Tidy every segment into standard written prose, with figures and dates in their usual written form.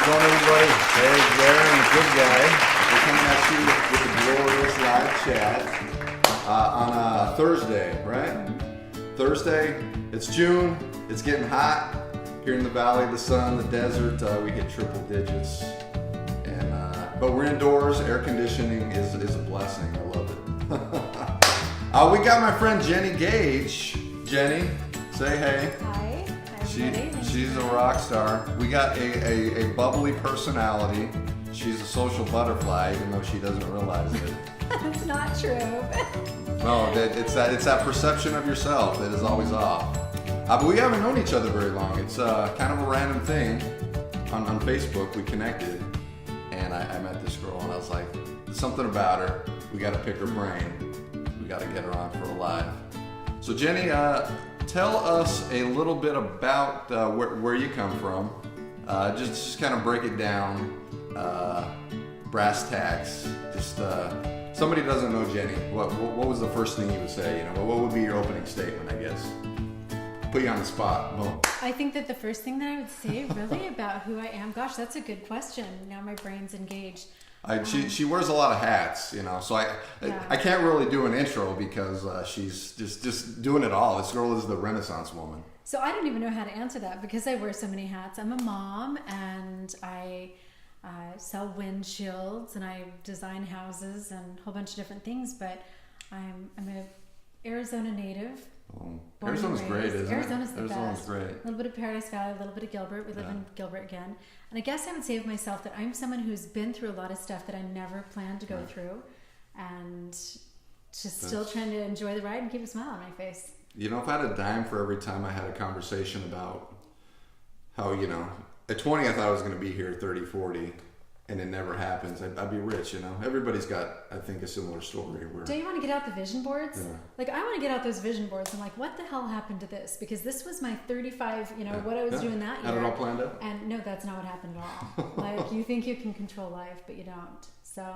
going, everybody? Hey, Darren, the good guy. We're coming at you with a glorious live chat on a Thursday, right? Thursday, it's June, it's getting hot. Here in the Valley of the Sun, the desert, we hit triple digits. But we're indoors, air conditioning is a blessing, I love it. We got my friend Jennie Gage. Jennie, say hey. Hi, everybody. She's a rock star. We got a bubbly personality. She's a social butterfly, even though she doesn't realize it. That's not true. No, it's that perception of yourself that is always off. But we haven't known each other very long. It's kind of a random thing. On Facebook, we connected, and I met this girl, and I was like, there's something about her. We got to pick her brain. We got to get her on for a live. So Jennie, tell us a little bit about where you come from. Just kind of break it down, brass tacks. Just somebody doesn't know Jennie. What was the first thing you would say? You know, what would be your opening statement? I guess. Put you on the spot. Boom. I think that the first thing that I would say really about who I am, gosh, that's a good question. Now my brain's engaged. She wears a lot of hats, you know, so I can't really do an intro because she's just doing it all. This girl is the Renaissance woman. So I don't even know how to answer that because I wear so many hats. I'm a mom and I sell windshields and I design houses and a whole bunch of different things, but I'm an Arizona native. Oh, Arizona's great, isn't Arizona's it? The Arizona's best. great. A little bit of Paradise Valley, a little bit of Gilbert. We live in Gilbert again. And I guess I would say of myself that I'm someone who's been through a lot of stuff that I never planned to go through, and just still trying to enjoy the ride and keep a smile on my face. You know, if I had a dime for every time I had a conversation about how, you know, at 20 I thought I was going to be here at 30, 40, and it never happens, I'd be rich, you know. Everybody's got, I think, a similar story. Where don't you want to get out the vision boards? Yeah. Like, I want to get out those vision boards. I'm like, what the hell happened to this? Because this was my 35, you know, what I was doing that year. Had it all planned out? And no, that's not what happened at all. Like, you think you can control life, but you don't. So.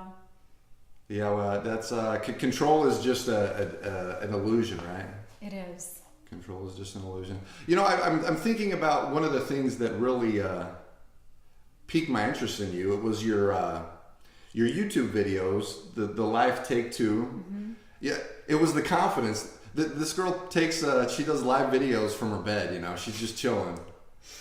Yeah, well, that's, control is just an illusion, right? It is. Control is just an illusion. You know, I'm thinking about one of the things that really piqued my interest in you. It was your YouTube videos, the live take two. Mm-hmm. Yeah, it was the confidence. This girl takes she does live videos from her bed. You know, she's just chilling.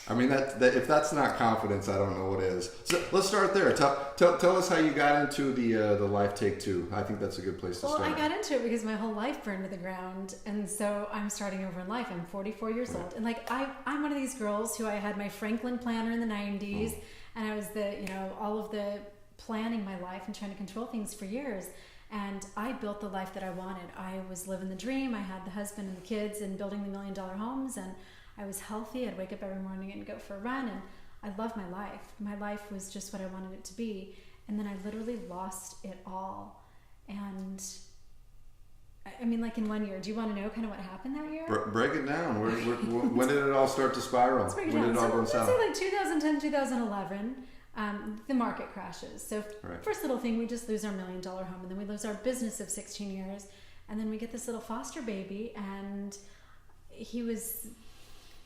I mean, that if that's not confidence, I don't know what is. So let's start there. Tell us how you got into the live take two. I think that's a good place to start. Well, I got into it because my whole life burned to the ground, and so I'm starting over in life. I'm 44 years old, and like I'm one of these girls who I had my Franklin planner in the 90s. And I was all of the planning my life and trying to control things for years. And I built the life that I wanted. I was living the dream. I had the husband and the kids and building the $1 million homes. And I was healthy. I'd wake up every morning and go for a run. And I loved my life. My life was just what I wanted it to be. And then I literally lost it all. And I mean, like in 1 year, do you want to know kind of what happened that year? Break it down. When did it all start to spiral? Let's break it when down. did it all go Let's south? say like 2010, 2011, the market crashes. So first little thing, we just lose our $1 million home, and then we lose our business of 16 years, and then we get this little foster baby, and he was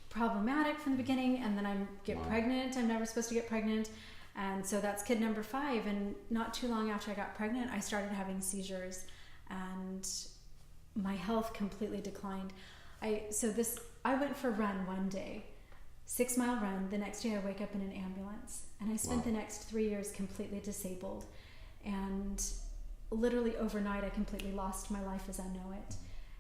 problematic from the beginning, and then I get pregnant. I'm never supposed to get pregnant. And so that's kid number 5. And not too long after I got pregnant, I started having seizures, and my health completely declined. I went for a run one day, 6-mile run. The next day I wake up in an ambulance, and I spent the next 3 years completely disabled. And literally overnight I completely lost my life as I know it.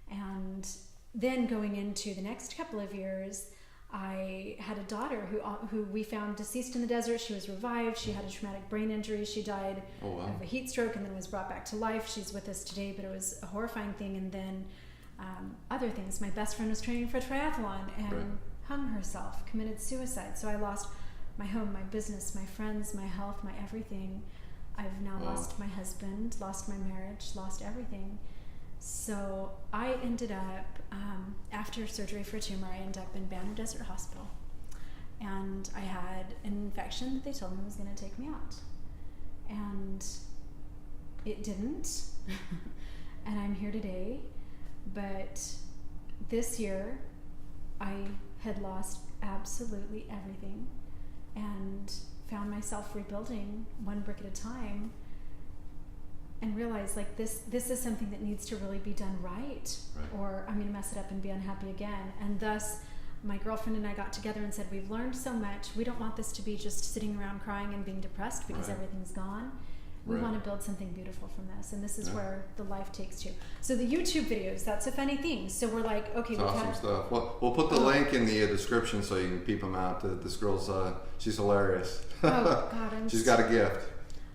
And then going into the next couple of years, I had a daughter who we found deceased in the desert. She was revived. She had a traumatic brain injury. She died of a heat stroke and then was brought back to life. She's with us today, but it was a horrifying thing. And then other things. My best friend was training for a triathlon and hung herself, committed suicide. So I lost my home, my business, my friends, my health, my everything. I've now lost my husband, lost my marriage, lost everything. So I ended up, after surgery for a tumor, I ended up in Banner Desert Hospital. And I had an infection that they told me was going to take me out. And it didn't. And I'm here today. But this year, I had lost absolutely everything. And found myself rebuilding one brick at a time, and realized like this is something that needs to really be done right, or I'm going to mess it up and be unhappy again. And thus my girlfriend and I got together and said, we've learned so much. We don't want this to be just sitting around crying and being depressed because everything's gone. We want to build something beautiful from this, and this is where the life takes you. So the YouTube videos, that's a funny thing. So we're like, okay, that's awesome stuff. Well, we'll put the link in the description so you can peep them out. This girl's, she's hilarious. Oh God, she's got a gift.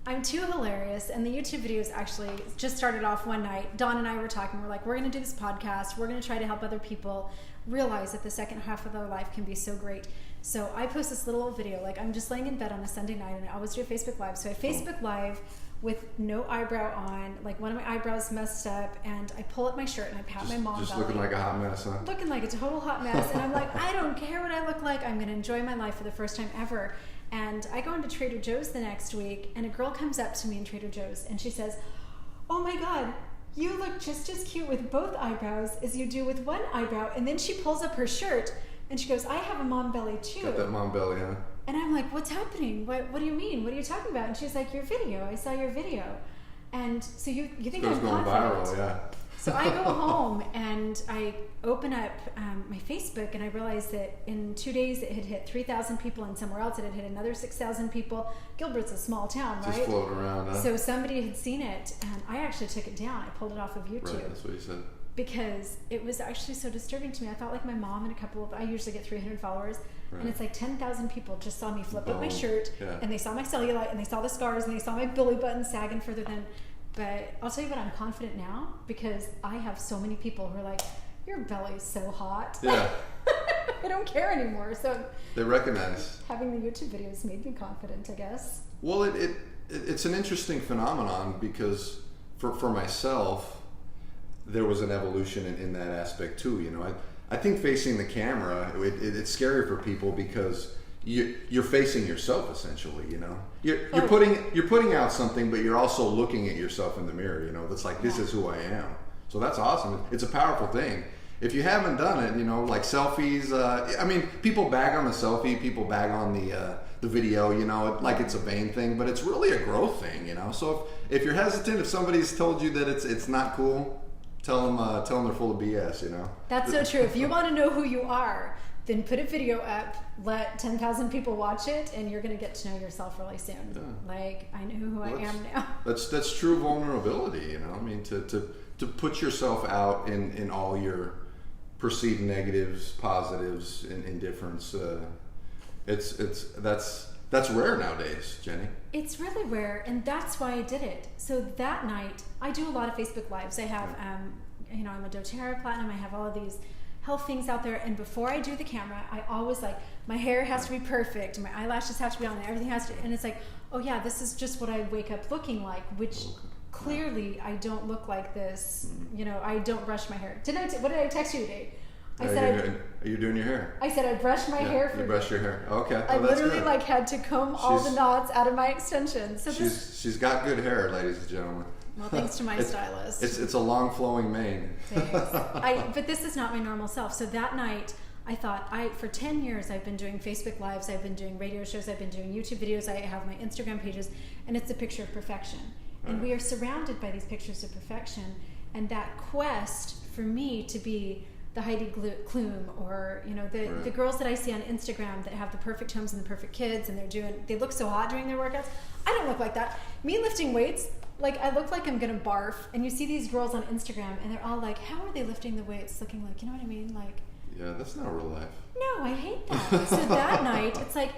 I'm too hilarious, and the YouTube videos actually just started off one night. Dawn and I were talking. We're like, we're going to do this podcast. We're going to try to help other people realize that the second half of their life can be so great. So I post this little video, like I'm just laying in bed on a Sunday night, and I always do a Facebook Live. So I Facebook Live with no eyebrow on, like one of my eyebrows messed up, and I pull up my shirt and I pat my mom Just belly. looking like a hot mess, huh? Looking like a total hot mess, and I'm like, I don't care what I look like. I'm going to enjoy my life for the first time ever. And I go into Trader Joe's the next week, and a girl comes up to me in Trader Joe's, and she says, oh my God, you look just as cute with both eyebrows as you do with one eyebrow. And then she pulls up her shirt, and she goes, I have a mom belly too. Got that mom belly, huh? And I'm like, what's happening? What do you mean? What are you talking about? And she's like, your video. I saw your video. And so you think I'm going confident. viral, yeah. So I go home and I open up my Facebook, and I realize that in 2 days it had hit 3,000 people, and somewhere else it had hit another 6,000 people. Gilbert's a small town, right? Just floating around, huh? So somebody had seen it, and I actually took it down. I pulled it off of YouTube. Right, that's what you said. Because it was actually so disturbing to me. I thought like my mom and I usually get 300 followers, and it's like 10,000 people just saw me flip up my shirt, and they saw my cellulite, and they saw the scars, and they saw my belly button sagging further than. But I'll tell you what, I'm confident now because I have so many people who are like, your belly's so hot. Yeah. I don't care anymore. So they recognize. Having the YouTube videos made me confident, I guess. Well, it's an interesting phenomenon because for myself, there was an evolution in that aspect too. You know, I think facing the camera, it's scary for people because you're facing yourself essentially. You know, you're putting out something, but you're also looking at yourself in the mirror. You know, that's like this is who I am. So that's awesome. It's a powerful thing. If you haven't done it, you know, like selfies. I mean, people bag on the selfie, people bag on the video. You know, like it's a vain thing, but it's really a growth thing. You know, so if you're hesitant, if somebody's told you that it's not cool, tell them they're full of BS. You know. That's so true. If you want to know who you are, then put a video up, let 10,000 people watch it, and you're going to get to know yourself really soon. Yeah. Like, I know who I am now. That's true vulnerability, you know. I mean, to put yourself out in all your perceived negatives, positives, and indifference. That's rare nowadays, Jenny. It's really rare, and that's why I did it. So that night, I do a lot of Facebook Lives. I have, I'm a doTERRA Platinum. I have all of these health things out there, and before I do the camera, I always like, my hair has to be perfect, my eyelashes have to be on, and everything has to, and it's like, oh yeah, this is just what I wake up looking like, which clearly I don't look like this. You know, I don't brush my hair. What did I text you today? Are you doing your hair? I said I brushed my hair for you brush your hair. Okay. I literally like had to comb all the knots out of my extensions. So she's got good hair, ladies and gentlemen. Well, thanks to my stylist. It's a long flowing mane. Thanks. But this is not my normal self. So that night, I thought, for 10 years, I've been doing Facebook Lives, I've been doing radio shows, I've been doing YouTube videos, I have my Instagram pages, and it's a picture of perfection. And we are surrounded by these pictures of perfection. And that quest for me to be the Heidi Klum, or the girls that I see on Instagram that have the perfect homes and the perfect kids, and they look so hot during their workouts. I don't look like that. Me lifting weights, like I look like I'm gonna barf. And you see these girls on Instagram, and they're all like, how are they lifting the weights looking like, you know what I mean? Like, yeah, that's not real life. No, I hate that. So that night, it's like,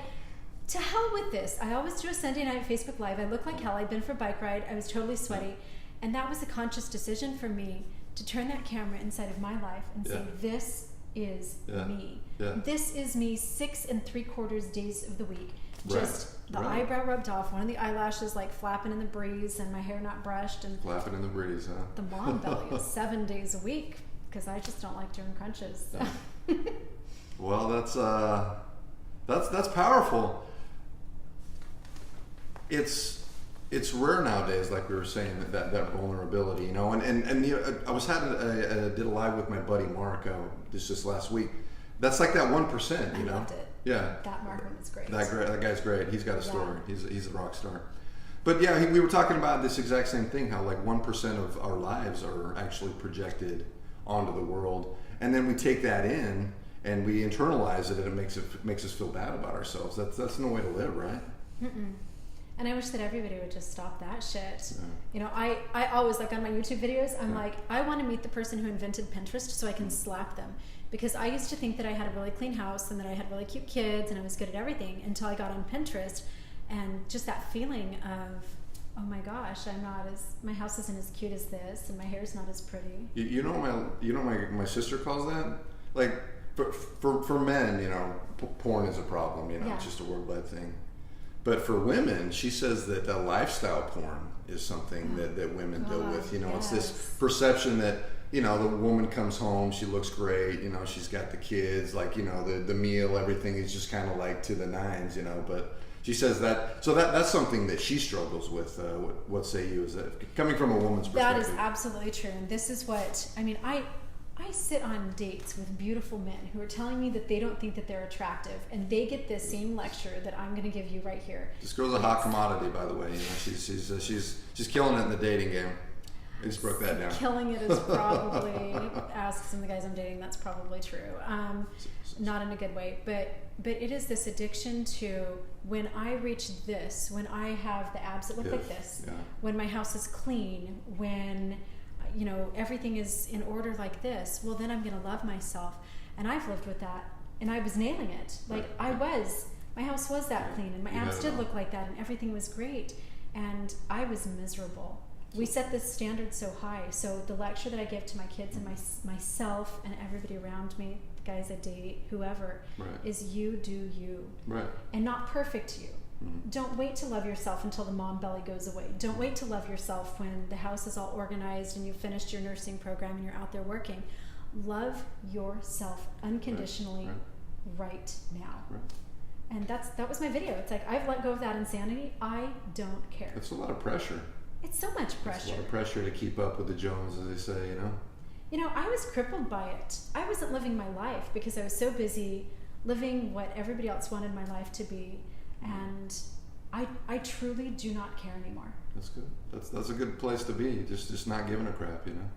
to hell with this. I always do a Sunday night Facebook Live. I look like hell. I'd been for a bike ride. I was totally sweaty. And that was a conscious decision for me to turn that camera inside of my life and say, this is me. Yeah. This is me 6 3/4 days of the week. Just the eyebrow rubbed off, one of the eyelashes like flapping in the breeze, and my hair not brushed. And flapping in the breeze, huh? The mom belly is 7 days a week because I just don't like doing crunches. So. Well, that's powerful. It's rare nowadays, like we were saying, that vulnerability, you know. And I was did a live with my buddy Mark just last week. That's like that 1%, you know. I loved it. Yeah. that market was great. That guy's great. He's got a story. He's a rock star. But yeah, we were talking about this exact same thing, how like 1% of our lives are actually projected onto the world. And then we take that in and we internalize it, and it makes us feel bad about ourselves. That's no way to live, right? Mm-mm. And I wish that everybody would just stop that shit. Yeah. You know, I always, like on my YouTube videos, I'm like, I want to meet the person who invented Pinterest so I can slap them. Because I used to think that I had a really clean house and that I had really cute kids and I was good at everything until I got on Pinterest, and just that feeling of, oh my gosh, my house isn't as cute as this, and my hair's not as pretty. My sister calls that, like, for men, you know, porn is a problem, you know, it's just a worldwide thing. But for women, she says that the lifestyle porn is something that women deal with. You know, it's this perception that, you know, the woman comes home, she looks great, you know, she's got the kids, like, you know, the meal, everything is just kind of like to the nines, you know. But she says that's something that she struggles with. What say you? Is that coming from a woman's perspective? That is absolutely true. And this is what, I mean, I sit on dates with beautiful men who are telling me that they don't think that they're attractive, and they get this same lecture that I'm going to give you right here. This girl's a hot commodity, by the way. You know, she's killing it in the dating game. I just broke that down. Killing it is probably, ask some of the guys I'm dating, that's probably true. Not in a good way, but it is this addiction to, when I reach this, when I have the abs that look like this, when my house is clean, when, you know, everything is in order like this, well, then I'm going to love myself. And I've lived with that, and I was nailing it. Like, my house was that clean, and my abs did look like that, and everything was great, and I was miserable. We set this standard so high. So the lecture that I give to my kids and myself and everybody around me, the guys I date, whoever, is you do you. Right. And not perfect you. Don't wait to love yourself until the mom belly goes away. Don't wait to love yourself when the house is all organized and you've finished your nursing program and you're out there working. Love yourself unconditionally right now. Right. And that was my video. It's like, I've let go of that insanity. I don't care. That's a lot of pressure. It's so much pressure. It's a lot of pressure to keep up with the Jones, as they say, you know? You know, I was crippled by it. I wasn't living my life because I was so busy living what everybody else wanted my life to be. And I truly do not care anymore. That's good. That's a good place to be. Just not giving a crap, you know?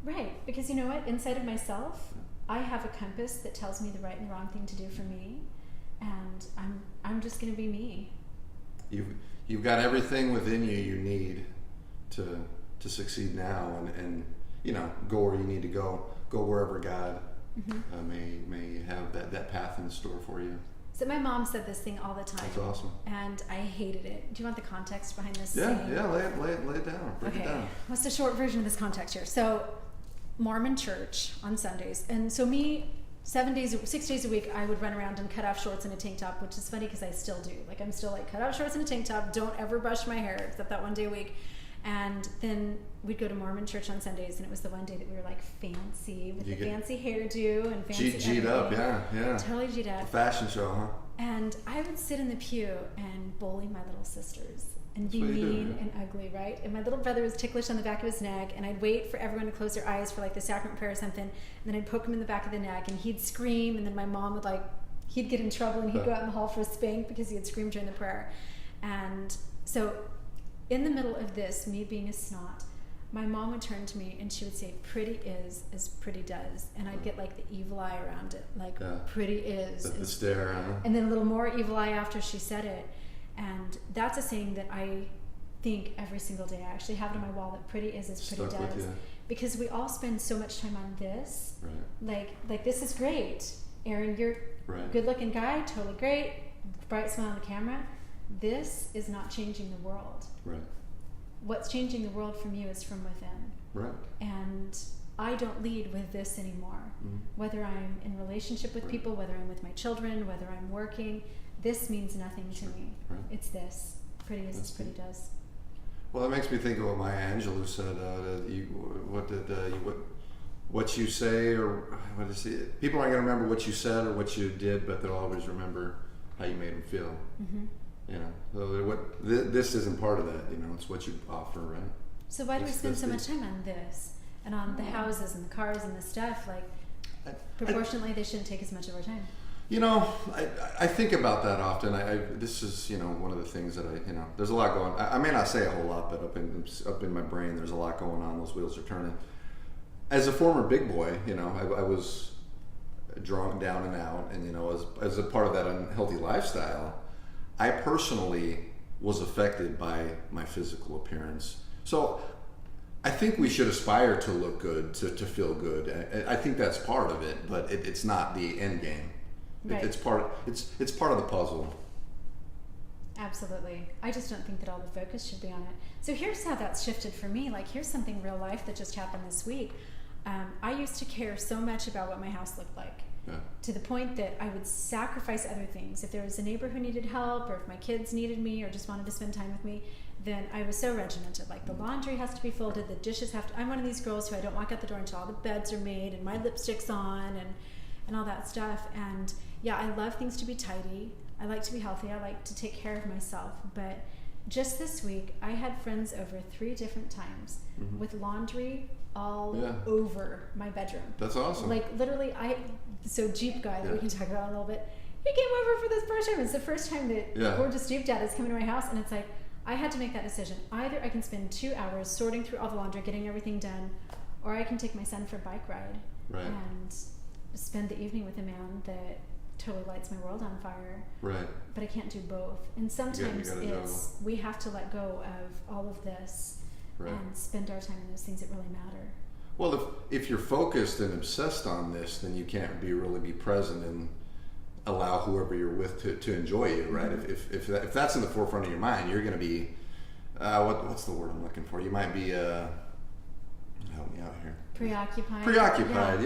Right. Because you know what? Inside of myself, I have a compass that tells me the right and the wrong thing to do for me. And I'm just going to be me. You've got everything within you need to succeed now, and you know, go where you need to go wherever God may have that path in store for you. So my mom said this thing all the time. That's awesome. And I hated it. Do you want the context behind this? Yeah, lay it down. Break it down. What's the short version of this context here? So Mormon church on Sundays, and so me, 6 days a week, I would run around in cut-off shorts and a tank top, which is funny because I still do. Like, I'm still like cut-off shorts and a tank top, don't ever brush my hair except that one day a week. And then we'd go to Mormon church on Sundays, and it was the one day that we were like fancy with the fancy hairdo and fancy G'd up, yeah. Totally G'd up. A fashion show, huh? And I would sit in the pew and bully my little sisters and be mean and ugly, right? And my little brother was ticklish on the back of his neck, and I'd wait for everyone to close their eyes for like the sacrament prayer or something, and then I'd poke him in the back of the neck, and he'd scream, and then my mom would he'd get in trouble, and he'd go out in the hall for a spank because he had screamed during the prayer. And so in the middle of this, me being a snot, my mom would turn to me and she would say, "Pretty is as pretty does," and I'd get like the evil eye around it, like pretty is. The stare, huh? And then a little more evil eye after she said it. And that's a saying that I think every single day. I actually have it on my wall, that pretty is as pretty does. Because we all spend so much time on this. Right. Like this is great. Aaron, you're a good looking guy, totally great, bright smile on the camera. This is not changing the world. Right. What's changing the world from you is from within. Right. And I don't lead with this anymore. Whether I'm in relationship with people, whether I'm with my children, whether I'm working, this means nothing to me. Right. It's this. Pretty is as pretty does. Well, that makes me think of what Maya Angelou said. What you say, or what is it? People aren't going to remember what you said or what you did, but they'll always remember how you made them feel. You know, so this isn't part of that. You know, it's what you offer, right? So why do we spend so much time on this and on the houses and the cars and the stuff? Like, proportionately, they shouldn't take as much of our time. I think about that often. This is, one of the things that there's a lot going. I may not say a whole lot, but up in my brain, there's a lot going on. Those wheels are turning. As a former big boy, I was drawn down and out, and as a part of that unhealthy lifestyle, I personally was affected by my physical appearance. So I think we should aspire to look good, to feel good. I think that's part of it, but it's not the end game. Right. It's part of the puzzle. Absolutely. I just don't think that all the focus should be on it. So here's how that's shifted for me. Like, here's something real life that just happened this week. I used to care so much about what my house looked like, to the point that I would sacrifice other things. If there was a neighbor who needed help, or if my kids needed me or just wanted to spend time with me, then I was so regimented. Like, the laundry has to be folded, the dishes have to... I'm one of these girls who I don't walk out the door until all the beds are made and my lipstick's on and all that stuff. And yeah, I love things to be tidy. I like to be healthy. I like to take care of myself. But just this week, I had friends over 3 different times with laundry all over my bedroom. That's awesome. Like, literally, so Jeep guy that we can talk about in a little bit, he came over for this first time. It's the first time that gorgeous Jeep dad is coming to my house, and it's like, I had to make that decision. Either I can spend 2 hours sorting through all the laundry, getting everything done, or I can take my son for a bike ride and spend the evening with a man that totally lights my world on fire. Right. But I can't do both. And sometimes we have to let go of all of this and spend our time in those things that really matter. Well, if you're focused and obsessed on this, then you can't really be present and allow whoever you're with to enjoy you, right? If that's in the forefront of your mind, you're going to be what's the word I'm looking for? You might be help me out here. Preoccupied,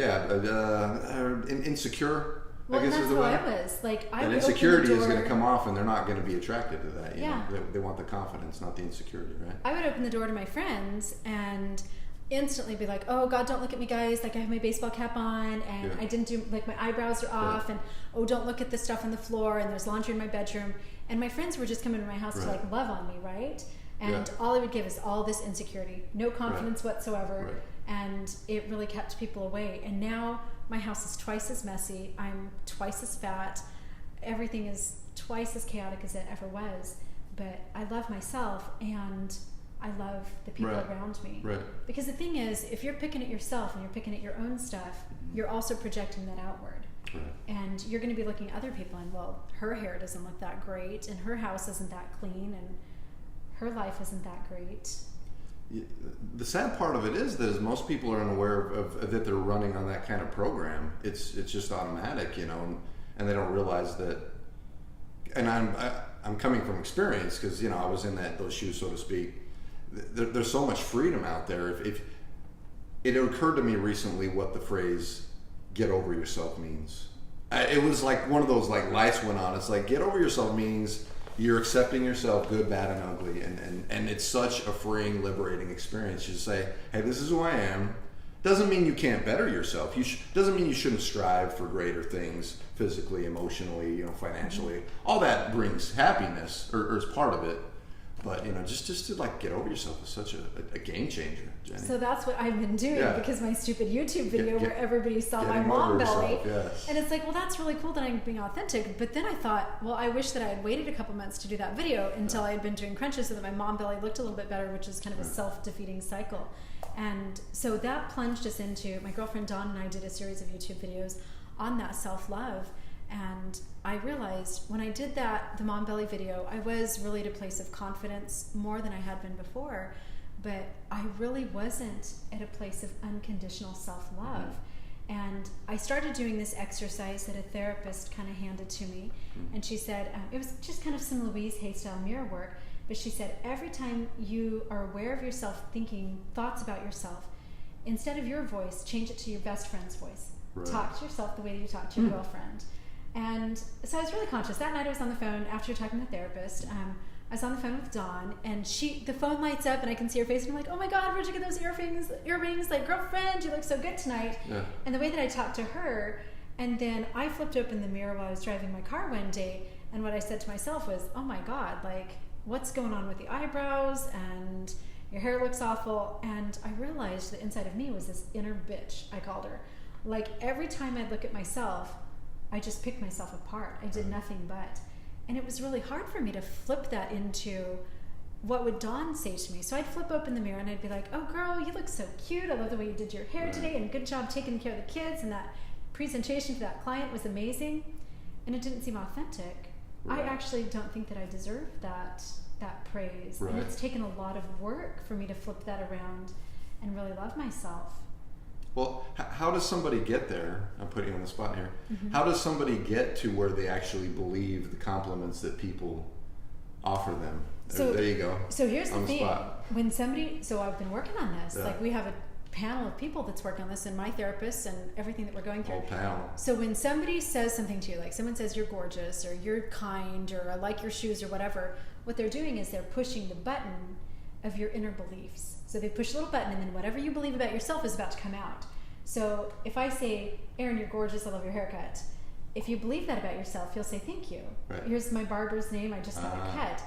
insecure. Well, I guess that's is the how way. I was. Like, I and would insecurity open the door, is going to come off, and they're not going to be attracted to that. You know? They want the confidence, not the insecurity, right? I would open the door to my friends and instantly be like, oh God, don't look at me, guys, like I have my baseball cap on and I didn't do, like, my eyebrows are off, and oh, don't look at the stuff on the floor, and there's laundry in my bedroom. And my friends were just coming to my house to like love on me, right? And all I would give is all this insecurity, no confidence whatsoever, and it really kept people away. And now my house is twice as messy, I'm twice as fat, everything is twice as chaotic as it ever was, but I love myself and I love the people around me. Right. Because the thing is, if you're picking at yourself and you're picking at your own stuff, you're also projecting that outward. Right. And you're going to be looking at other people and, well, her hair doesn't look that great, and her house isn't that clean, and her life isn't that great. The sad part of it is that most people are unaware of that they're running on that kind of program. It's just automatic, and they don't realize that. And I'm coming from experience because I was in those shoes, so to speak. There's so much freedom out there. If it occurred to me recently what the phrase "get over yourself" means. It was like one of those lights went on. It's like, get over yourself means you're accepting yourself, good, bad, and ugly, and it's such a freeing, liberating experience. You say, hey, this is who I am. Doesn't mean you can't better yourself. Doesn't mean you shouldn't strive for greater things physically, emotionally, financially. All that brings happiness, or is part of it. But just to get over yourself is such a game changer, Jenny. So that's what I've been doing because my stupid YouTube video where everybody saw my mom belly, and it's like, well, that's really cool that I'm being authentic. But then I thought, well, I wish that I had waited a couple months to do that video until I had been doing crunches so that my mom belly looked a little bit better, which is kind of a self-defeating cycle. And so that plunged us into, my girlfriend Dawn and I did a series of YouTube videos on that self-love. And I realized when I did the mom belly video, I was really at a place of confidence more than I had been before, but I really wasn't at a place of unconditional self-love. And I started doing this exercise that a therapist kind of handed to me, and she said, it was just kind of some Louise Hay style mirror work, but she said, every time you are aware of yourself thinking thoughts about yourself, instead of your voice, change it to your best friend's voice. Right. Talk to yourself the way that you talk to your girlfriend. And so I was really conscious. That night I was on the phone after talking to the therapist. I was on the phone with Dawn, and the phone lights up, and I can see her face, and I'm like, oh my God, where'd you get those earrings? Like, girlfriend, you look so good tonight. Yeah. And the way that I talked to her, and then I flipped open the mirror while I was driving my car one day, and what I said to myself was, oh my God, what's going on with the eyebrows, and your hair looks awful. And I realized that inside of me was this inner bitch, I called her. Every time I'd look at myself, I just picked myself apart. I did nothing but. And it was really hard for me to flip that into what would Dawn say to me. So I'd flip open the mirror and I'd be like, oh girl, you look so cute. I love the way you did your hair today, and good job taking care of the kids, and that presentation for that client was amazing. And it didn't seem authentic. I actually don't think that I deserve that praise. And it's taken a lot of work for me to flip that around and really love myself. Well, how does somebody get there? I'm putting you on the spot here. How does somebody get to where they actually believe the compliments that people offer them? There you go. So here's the thing. When somebody, so I've been working on this. Like, we have a panel of people that's working on this, and my therapist and everything that we're going through. Whole panel. So when somebody says something to you, like someone says you're gorgeous, or you're kind, or I like your shoes, or whatever, what they're doing is they're pushing the button of your inner beliefs. So they push a little button, and then whatever you believe about yourself is about to come out. So if I say, Erin, you're gorgeous, I love your haircut, if you believe that about yourself, you'll say thank you. Here's my barber's name, I just got a cut.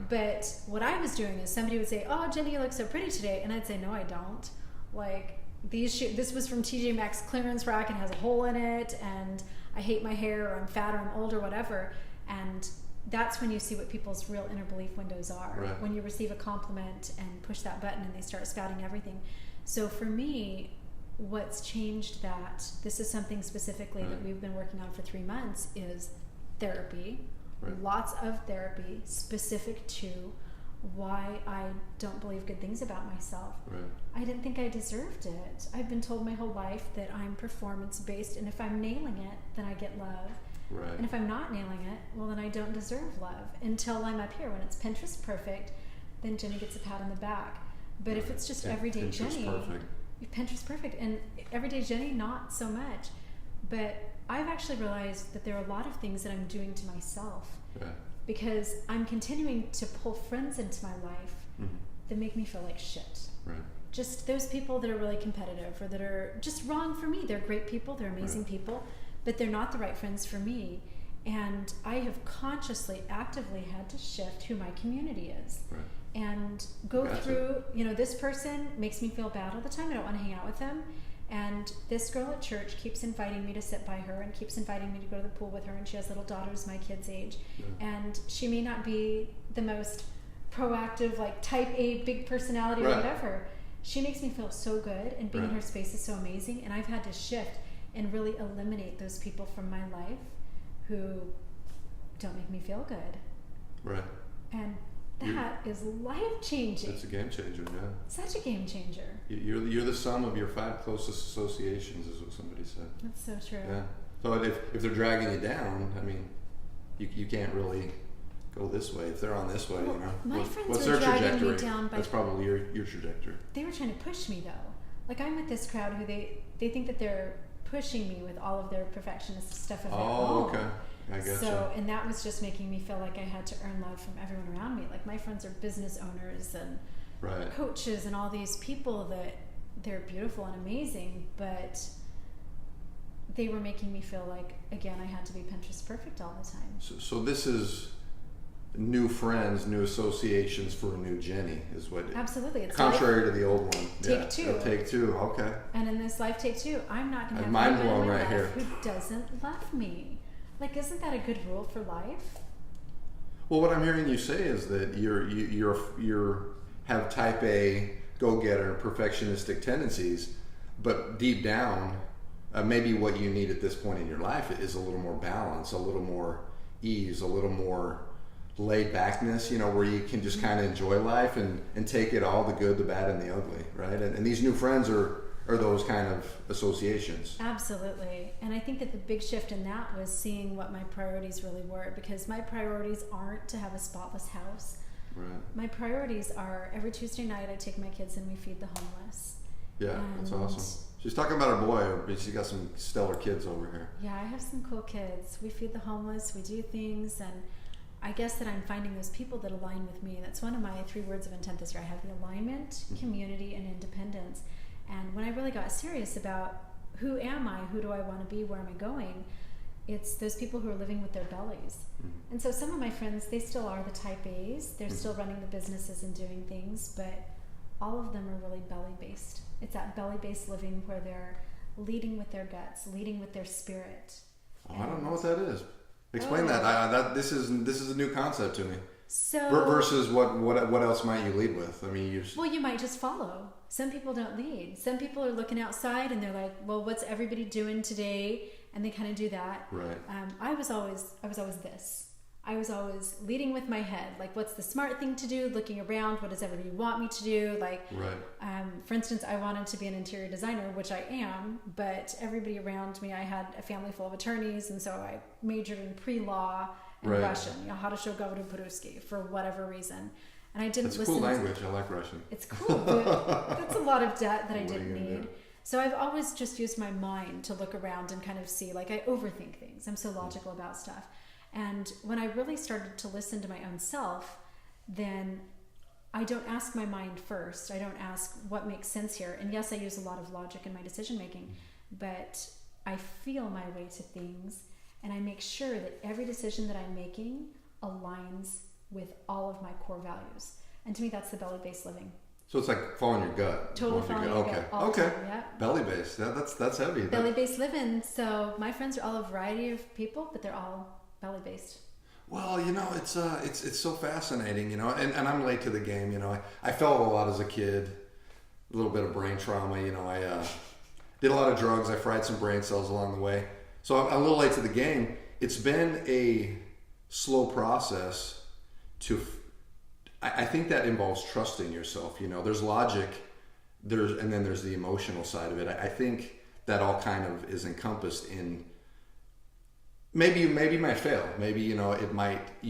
But what I was doing is somebody would say, oh, Jennie, you look so pretty today. And I'd say, no, I don't. Like, these shoes, this was from TJ Maxx clearance rack and has a hole in it, and I hate my hair, or I'm fat, or I'm old, or whatever. And that's when you see what people's real inner belief windows are. When you receive a compliment and push that button and they start spouting everything. So for me, what's changed that, this is something specifically that we've been working on for 3 months, is therapy. Lots of therapy specific to why I don't believe good things about myself. I didn't think I deserved it. I've been told my whole life that I'm performance based, and if I'm nailing it, then I get love. And if I'm not nailing it, well, then I don't deserve love, until I'm up here. When it's Pinterest perfect, then Jennie gets a pat on the back. But if it's just everyday Pinterest Jennie, Pinterest perfect, and everyday Jennie, not so much. But I've actually realized that there are a lot of things that I'm doing to myself, because I'm continuing to pull friends into my life that make me feel like shit. Just those people that are really competitive, or that are just wrong for me. They're great people, they're amazing people, but they're not the right friends for me. And I have consciously, actively had to shift who my community is. And go through, this person makes me feel bad all the time. I don't want to hang out with them. And this girl at church keeps inviting me to sit by her, and keeps inviting me to go to the pool with her, and she has little daughters my kid's age. And she may not be the most proactive, like type A big personality or whatever. She makes me feel so good, and being in her space is so amazing. And I've had to shift and really eliminate those people from my life who don't make me feel good. And that is life-changing. It's a game changer, Such a game changer. You're the sum of your 5 closest associations, is what somebody said. That's so true. So if they're dragging you down, I mean, you can't really go this way. If they're on this way, my friends what's were their dragging trajectory? me down by... That's probably your trajectory. They were trying to push me, though. Like, I'm with this crowd who they think that they're pushing me with all of their perfectionist stuff of their own. Okay. I gotcha. So, and that was just making me feel like I had to earn love from everyone around me. Like, my friends are business owners and coaches and all these people that they're beautiful and amazing, but they were making me feel like, again, I had to be Pinterest perfect all the time. So this is new friends, new associations for a new Jennie, is what it, absolutely. It's contrary to the old one. Take two. Take two. Okay. And in this life, take two. I'm not going to have mind anyone blown in my right life here. who doesn't love me. Like, isn't that a good rule for life? Well, what I'm hearing you say is that you're have type A go-getter perfectionistic tendencies, but deep down, maybe what you need at this point in your life is a little more balance, a little more ease, a little more laid backness, where you can just kind of enjoy life and take it all, the good, the bad, and the ugly, right? And these new friends are those kind of associations. Absolutely. And I think that the big shift in that was seeing what my priorities really were, because my priorities aren't to have a spotless house. My priorities are, every Tuesday night I take my kids and we feed the homeless. That's awesome. She's talking about her boy, but she's got some stellar kids over here. Yeah, I have some cool kids. We feed the homeless, we do things, and I guess that I'm finding those people that align with me. That's one of my 3 words of intent this year. I have the alignment, community, and independence. And when I really got serious about who am I, who do I want to be, where am I going, it's those people who are living with their bellies. And so some of my friends, they still are the type A's. They're still running the businesses and doing things, but all of them are really belly-based. It's that belly-based living where they're leading with their guts, leading with their spirit. Oh, I don't know what that is. Explain that. This is a new concept to me. So versus what else might you lead with? I mean, you might just follow. Some people don't lead. Some people are looking outside and they're like, well, what's everybody doing today? And they kind of do that. Right. I was always this. I was always leading with my head. Like, what's the smart thing to do? Looking around, what does everybody want me to do? Like, right. For instance, I wanted to be an interior designer, which I am, but everybody around me, I had a family full of attorneys, and so I majored in pre-law and Russian, how to show Govodu Peruski for whatever reason. And I didn't listen. It's a cool language. I like Russian. It's cool, but that's a lot of debt that I didn't need. So I've always just used my mind to look around and kind of see, like, I overthink things. I'm so logical about stuff. And when I really started to listen to my own self, then I don't ask my mind first. I don't ask what makes sense here. And yes, I use a lot of logic in my decision making, but I feel my way to things, and I make sure that every decision that I'm making aligns with all of my core values. And to me, that's the belly-based living. So it's like following your gut. Totally following your gut. Okay. Time, yeah. Belly-based. That's heavy. Belly-based living. So my friends are all a variety of people, but they're all belly-based. Well, it's so fascinating, and I'm late to the game, I fell a lot as a kid, a little bit of brain trauma, I did a lot of drugs, I fried some brain cells along the way, so I'm a little late to the game. It's been a slow process I think that involves trusting yourself, there's logic, and then there's the emotional side of it. I think that all kind of is encompassed in. Maybe you might fail. Maybe you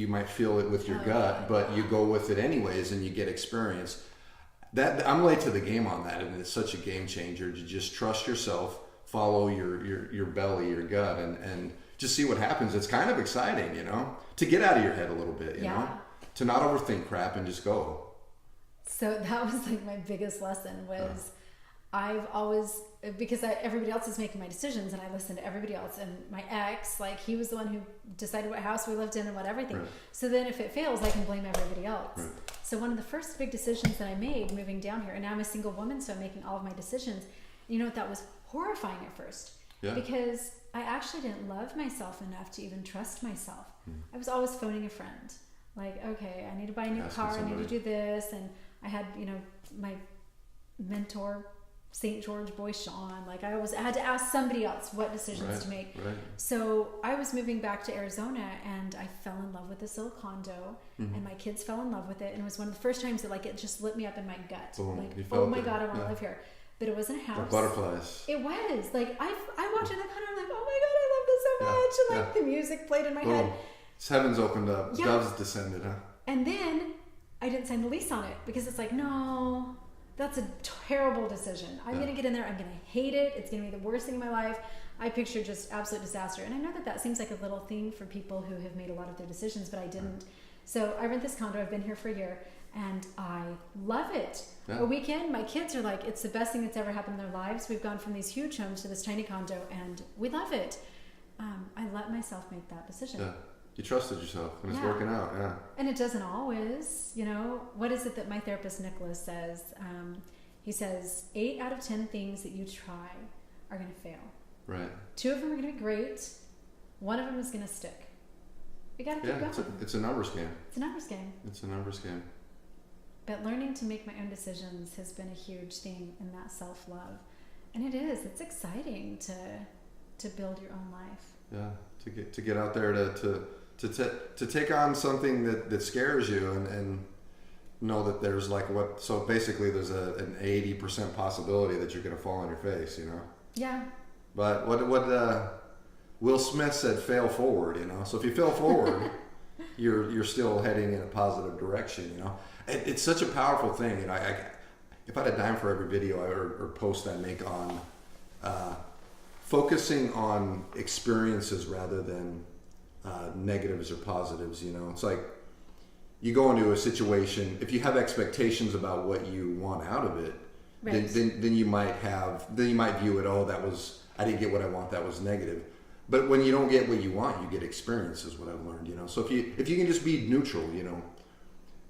might feel it with your gut, but you go with it anyways, and you get experience. That I'm late to the game on that, and it's such a game changer to just trust yourself, follow your belly, your gut, and just see what happens. It's kind of exciting, to get out of your head a little bit, you know, to not overthink crap and just go. So that was like my biggest lesson was. I've always, because everybody else is making my decisions, and I listen to everybody else, and my ex, like, he was the one who decided what house we lived in and what everything. Right. So then if it fails, I can blame everybody else. Right. So one of the first big decisions that I made moving down here, and now I'm a single woman, so I'm making all of my decisions. That was horrifying at first. Yeah. Because I actually didn't love myself enough to even trust myself. I was always phoning a friend. Like, okay, I need to buy a new car, I need to do this. And I had, my mentor, St. George boy Sean, like I had to ask somebody else what decisions to make. Right. So I was moving back to Arizona, and I fell in love with this little condo, and my kids fell in love with it, and it was one of the first times that like it just lit me up in my gut. Boom. Like, oh my God, I want to live here. But it wasn't a house. Like butterflies. It was like I walked in the condo, I'm like, oh my God, I love this so much, and like the music played in my head. It's heavens opened up, doves descended, huh? And then I didn't sign the lease on it because it's like, no. That's a terrible decision. I'm going to get in there. I'm going to hate it. It's going to be the worst thing in my life. I picture just absolute disaster. And I know that seems like a little thing for people who have made a lot of their decisions, but I didn't. So I rent this condo. I've been here for a year, and I love it. A weekend, my kids are like, it's the best thing that's ever happened in their lives. We've gone from these huge homes to this tiny condo, and we love it. I let myself make that decision. Yeah. You trusted yourself, and it's working out, And it doesn't always, What is it that my therapist, Nicholas, says? He says, 8 out of 10 things that you try are going to fail. Right. 2 of them are going to be great. 1 of them is going to stick. You got to keep going. It's a numbers game. It's a numbers game. It's a numbers game. But learning to make my own decisions has been a huge thing in that self-love. And it is. It's exciting to build your own life. Yeah, to get out there to take on something that scares you and know that there's so basically there's an 80% possibility that you're going to fall on your face, Yeah. But what Will Smith said, fail forward, So if you fail forward, you're still heading in a positive direction, It's such a powerful thing, if I had a dime for every video or post I make on focusing on experiences rather than negatives or positives, It's like you go into a situation, if you have expectations about what you want out of it, then you might view it, I didn't get what I want, that was negative. But when you don't get what you want, you get experience, is what I've learned, So if you can just be neutral,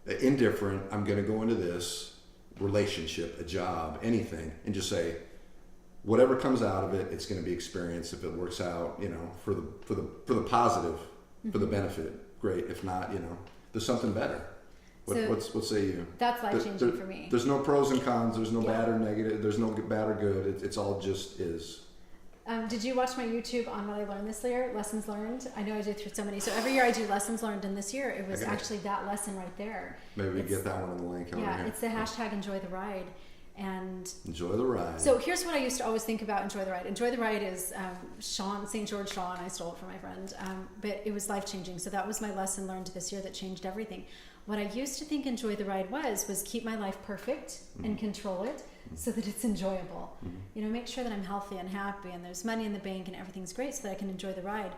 indifferent, I'm going to go into this relationship, a job, anything, and just say, whatever comes out of it, it's going to be experienced. If it works out, for the positive, for the benefit, great. If not, there's something better. What say you? That's life-changing for me. There's no pros and cons. There's no bad or negative. There's no bad or good. It's all just is. Did you watch my YouTube on what I learned this year? Lessons learned? I know I do through so many. So every year I do lessons learned, and this year it was actually that lesson right there. Maybe we get that one in the link. Yeah, it's the hashtag Enjoy the Ride. And enjoy the ride. So here's what I used to always think about Enjoy the Ride. Enjoy the Ride is St. George Shaw, and I stole it from my friend. But it was life-changing. So that was my lesson learned this year that changed everything. What I used to think Enjoy the Ride was keep my life perfect and control it so that it's enjoyable. Make sure that I'm healthy and happy and there's money in the bank and everything's great so that I can enjoy the ride.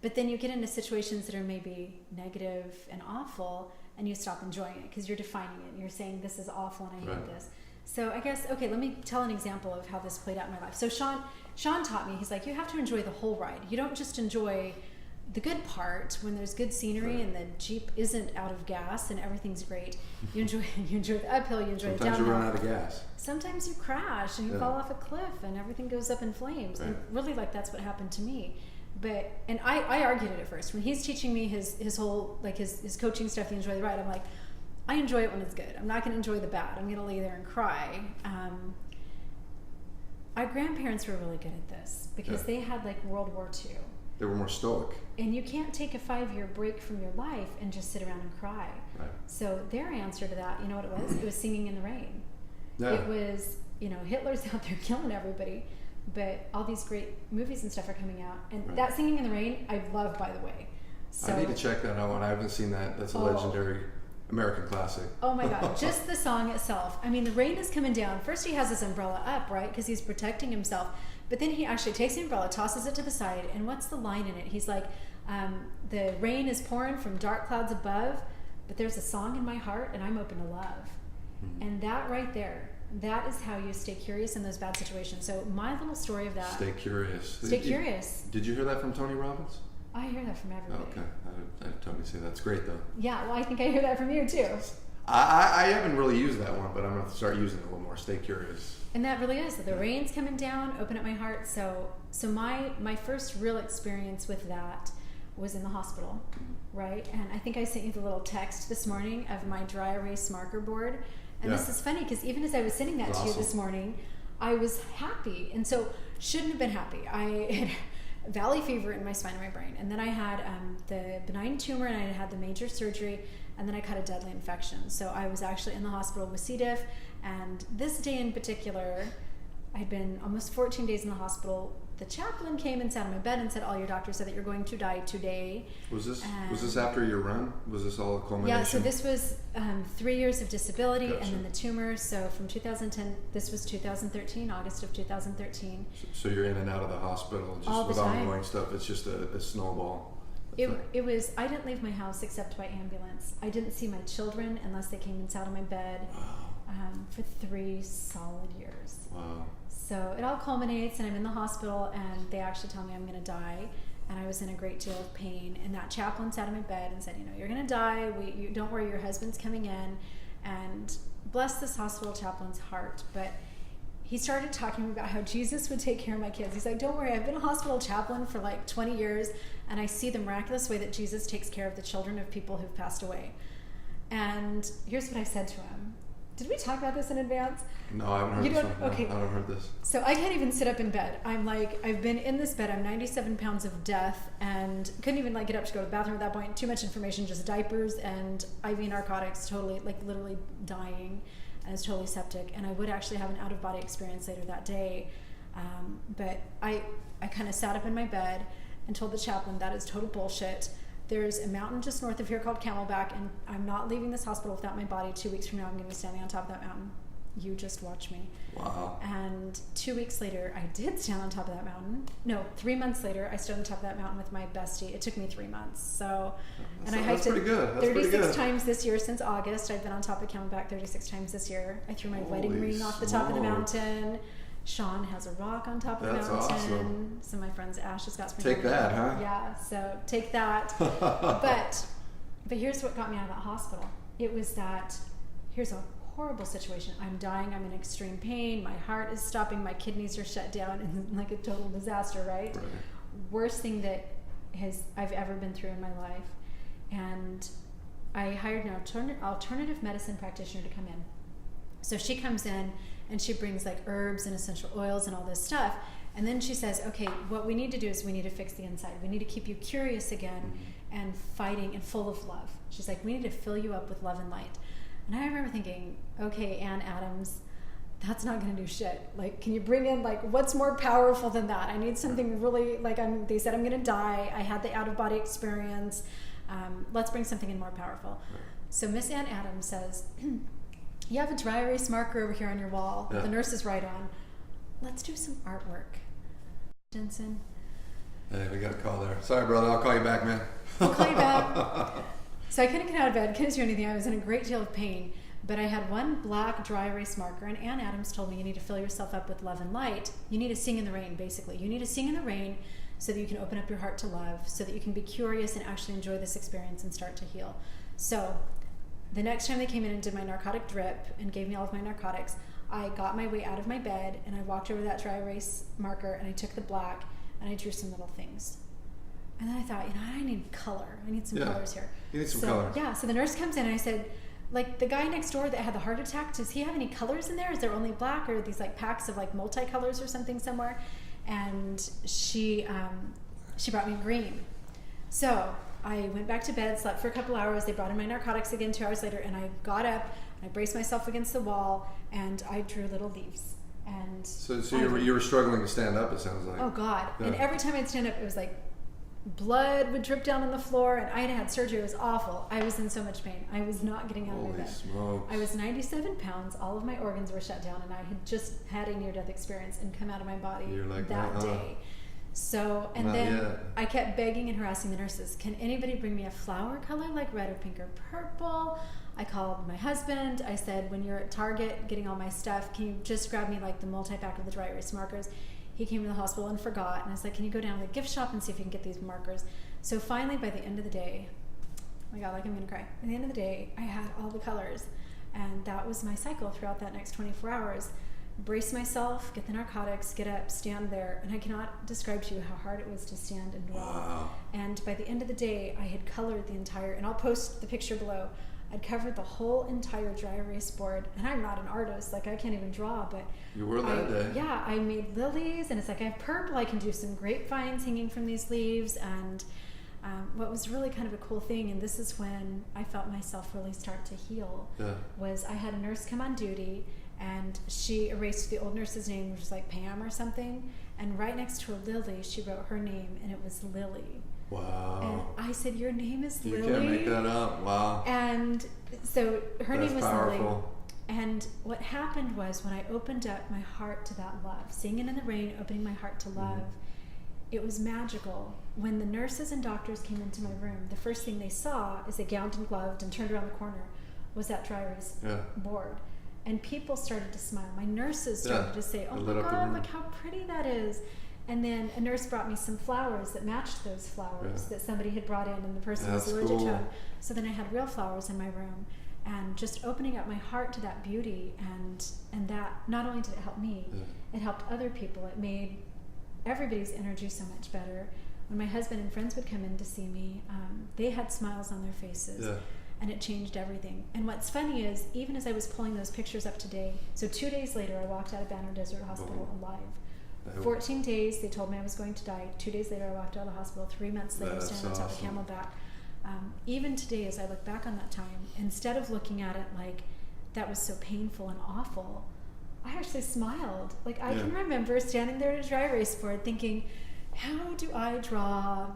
But then you get into situations that are maybe negative and awful and you stop enjoying it because you're defining it. And you're saying this is awful and I hate this. So I guess, let me tell an example of how this played out in my life. So Sean taught me, he's like, you have to enjoy the whole ride. You don't just enjoy the good part when there's good scenery and the Jeep isn't out of gas and everything's great. You enjoy the uphill, you enjoy the downhill. Sometimes you run out of gas. Sometimes you crash and you fall off a cliff and everything goes up in flames. And really, that's what happened to me. And I argued it at first. When he's teaching me his whole, his coaching stuff, the Enjoy the Ride, I'm like, I enjoy it when it's good. I'm not going to enjoy the bad. I'm going to lay there and cry. Our grandparents were really good at this because they had World War II. They were more stoic. And you can't take a 5-year break from your life and just sit around and cry. Right. So their answer to that, you know what it was? It was Singing in the Rain. Yeah. It was, Hitler's out there killing everybody, but all these great movies and stuff are coming out. And that Singing in the Rain, I love, by the way. So, I need to check that out. I haven't seen that. That's a legendary American classic. Oh my God, just the song itself. I mean, the rain is coming down. First he has his umbrella up, right? Because he's protecting himself. But then he actually takes the umbrella, tosses it to the side, and what's the line in it? He's like, the rain is pouring from dark clouds above, but there's a song in my heart, and I'm open to love. And that right there, that is how you stay curious in those bad situations. So my little story of that. Stay curious. Stay curious. Did you hear that from Tony Robbins? I hear that from everybody. Okay. I totally see that's great, though. Yeah, well, I think I hear that from you, too. I haven't really used that one, but I'm going to start using it a little more. Stay curious. And that really is. The rain's coming down, open up my heart. So my first real experience with that was in the hospital, right? And I think I sent you the little text this morning of my dry erase marker board. And this is funny because even as I was sending that to you this morning, I was happy. And so shouldn't have been happy. I had valley fever in my spine and my brain. And then I had the benign tumor and I had the major surgery. And then I caught a deadly infection. So I was actually in the hospital with C. diff. And this day in particular, I'd been almost 14 days in the hospital. The chaplain came and sat on my bed and said, all your doctors said that you're going to die today. Was this after your run? Was this all a culmination? Yeah, so this was 3 years of disability and then the tumor. So from 2010, this was 2013, August of 2013. So you're in and out of the hospital just all the with time. ongoing stuff. It's just a snowball. It was, I didn't leave my house except by ambulance. I didn't see my children unless they came and sat on my bed for 3 solid years. Wow. So it all culminates and I'm in the hospital and they actually tell me I'm going to die. And I was in a great deal of pain. And that chaplain sat on my bed and said, you're going to die. Don't worry, your husband's coming in. And bless this hospital chaplain's heart. But he started talking about how Jesus would take care of my kids. He's like, don't worry, I've been a hospital chaplain for 20 years. And I see the miraculous way that Jesus takes care of the children of people who've passed away. And here's what I said to him. Did we talk about this in advance? No, I haven't heard this one. Okay. I haven't heard this. So I can't even sit up in bed. I'm I've been in this bed. I'm 97 pounds of death and couldn't even get up to go to the bathroom at that point. Too much information, just diapers and IV narcotics, totally, literally dying. And it's totally septic. And I would actually have an out-of-body experience later that day. But I kind of sat up in my bed and told the chaplain that is total bullshit. There's a mountain just north of here called Camelback, and I'm not leaving this hospital without my body. 2 weeks from now, I'm going to be standing on top of that mountain. You just watch me. Wow. And 2 weeks later, I did stand on top of that mountain. No, 3 months later, I stood on top of that mountain with my bestie. It took me 3 months. So, and I hiked it 36 times this year since August. I've been on top of Camelback 36 times this year. I threw my wedding ring off the top of the mountain. Sean has a rock on top of the mountain. That's awesome. So my friend's Ash has got sprinkled. Take that, huh? Yeah, so take that. But here's what got me out of that hospital. It was that, here's a horrible situation. I'm dying. I'm in extreme pain. My heart is stopping. My kidneys are shut down, and like a total disaster, right? Worst thing that I've ever been through in my life. And I hired an alternative medicine practitioner to come in. So she comes in and she brings like herbs and essential oils and all this stuff. And then she says, okay, what we need to do is we need to fix the inside. We need to keep you curious again and fighting and full of love. She's like, we need to fill you up with love and light. And I remember thinking, okay, Ann Adams, that's not going to do shit. Like, can you bring in, like, what's more powerful than that? I need something really, like, they said I'm going to die. I had the out-of-body experience. Let's bring something in more powerful. So Miss Ann Adams says, you have a dry erase marker over here on your wall that the nurses write on. Let's do some artwork. Jensen. Hey, we got a call there. Sorry, brother. I'll call you back, man. I'll call you back. So I couldn't get out of bed, couldn't do anything. I was in a great deal of pain. But I had one black dry erase marker, and Ann Adams told me you need to fill yourself up with love and light. You need to sing in the rain, basically. You need to sing in the rain so that you can open up your heart to love, so that you can be curious and actually enjoy this experience and start to heal. So the next time they came in and did my narcotic drip and gave me all of my narcotics, I got my way out of my bed and I walked over that dry erase marker and I took the black and I drew some little things. And then I thought, I need color. I need some colors here. You need some color. Yeah, so the nurse comes in and I said, like, the guy next door that had the heart attack, does he have any colors in there? Is there only black, or are these like packs of like multicolors or something somewhere? And she brought me green. So I went back to bed, slept for a couple hours. They brought in my narcotics again 2 hours later, and I got up, I braced myself against the wall, and I drew little leaves. And so you were struggling to stand up, it sounds like. Oh God! Yeah. And every time I'd stand up, it was like blood would drip down on the floor, and I had surgery. It was awful. I was in so much pain. I was not getting out of my bed. Smokes. I was 97 pounds. All of my organs were shut down, and I had just had a near-death experience and come out of my body that day. So, and then I kept begging and harassing the nurses. Can anybody bring me a flower color like red or pink or purple? I called my husband. I said, when you're at Target getting all my stuff, can you just grab me like the multi-pack of the dry erase markers? He came to the hospital and forgot. And I was like, can you go down to the gift shop and see if you can get these markers? So finally, by the end of the day, oh my God, like I'm going to cry. At the end of the day, I had all the colors. And that was my cycle throughout that next 24 hours. Brace myself, get the narcotics, get up, stand there. And I cannot describe to you how hard it was to stand and draw. Wow. And by the end of the day, I had colored the entire, and I'll post the picture below. I'd covered the whole entire dry erase board, and I'm not an artist, like I can't even draw, but you were that day. Yeah, I made lilies, and it's like I have purple, I can do some grapevines hanging from these leaves, and what was really kind of a cool thing, and this is when I felt myself really start to heal, was I had a nurse come on duty, and she erased the old nurse's name, which was like Pam or something, and right next to a lily, she wrote her name, and it was Lily. Wow. And I said, your name is Lily? You can't make that up. Wow. And so her name was powerful. Lily. And what happened was when I opened up my heart to that love, singing in the rain, opening my heart to love, it was magical. When the nurses and doctors came into my room, the first thing they saw as they gowned and gloved and turned around the corner was that dry erase board. And people started to smile. My nurses started to say, oh my God, look how pretty that is. And then a nurse brought me some flowers that matched those flowers that somebody had brought in, and the person was allergic to them. So then I had real flowers in my room, and just opening up my heart to that beauty, and that not only did it help me, it helped other people. It made everybody's energy so much better. When my husband and friends would come in to see me, they had smiles on their faces. And it changed everything. And what's funny is, even as I was pulling those pictures up today, so 2 days later, I walked out of Banner Desert Hospital alive. 14 days, they told me I was going to die. 2 days later, I walked out of the hospital. 3 months later, standing on top of Camelback. Even today, as I look back on that time, instead of looking at it like that was so painful and awful, I actually smiled. Like, I can remember standing there at a dry erase board thinking, how do I draw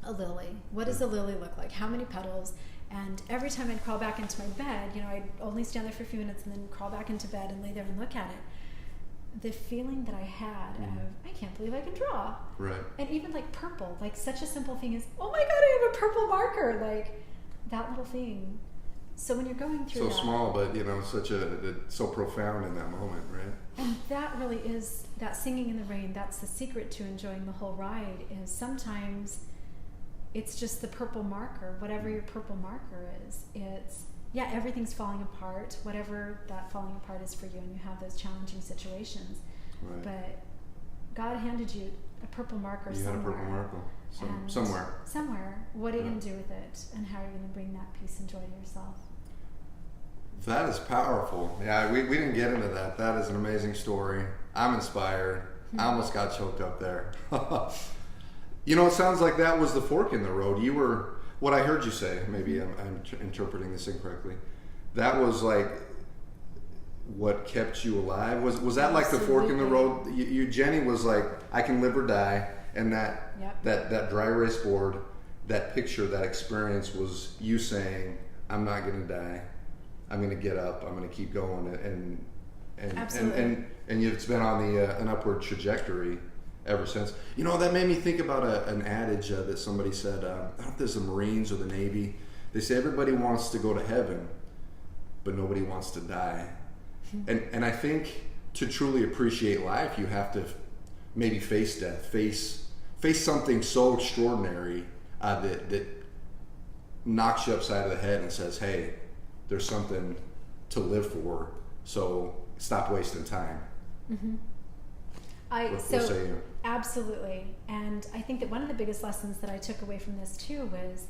a lily? What does a lily look like? How many petals? And every time I'd crawl back into my bed, I'd only stand there for a few minutes and then crawl back into bed and lay there and look at it. The feeling that I had of, I can't believe I can draw. Right. And even like purple, like such a simple thing as, oh my God, I have a purple marker. Like that little thing. So when you're going through so small, but so profound in that moment, right? And that really is, that singing in the rain, that's the secret to enjoying the whole ride, is sometimes it's just the purple marker, whatever your purple marker is. yeah, everything's falling apart, whatever that falling apart is for you, and you have those challenging situations. Right. But God handed you a purple marker You somewhere. had a purple marker somewhere. Somewhere. What are you going to do with it? And how are you going to bring that peace and joy to yourself? That is powerful. Yeah, we didn't get into that. That is an amazing story. I'm inspired. I almost got choked up there. You know, it sounds like that was the fork in the road. You were, what I heard you say, maybe I'm interpreting this incorrectly, that was like what kept you alive. Was that like the fork in the road? You Jennie was like, I can live or die, and that dry erase board, that picture, that experience was you saying, I'm not going to die. I'm going to get up. I'm going to keep going, and it's been on an upward trajectory ever since. You know, that made me think about an adage that somebody said. I don't know if there's the Marines or the Navy. They say everybody wants to go to heaven, but nobody wants to die. And I think to truly appreciate life, you have to maybe face death, face something so extraordinary that knocks you upside of the head and says, hey, there's something to live for, so stop wasting time. Mm-hmm. What say you? Absolutely. And I think that one of the biggest lessons that I took away from this too was,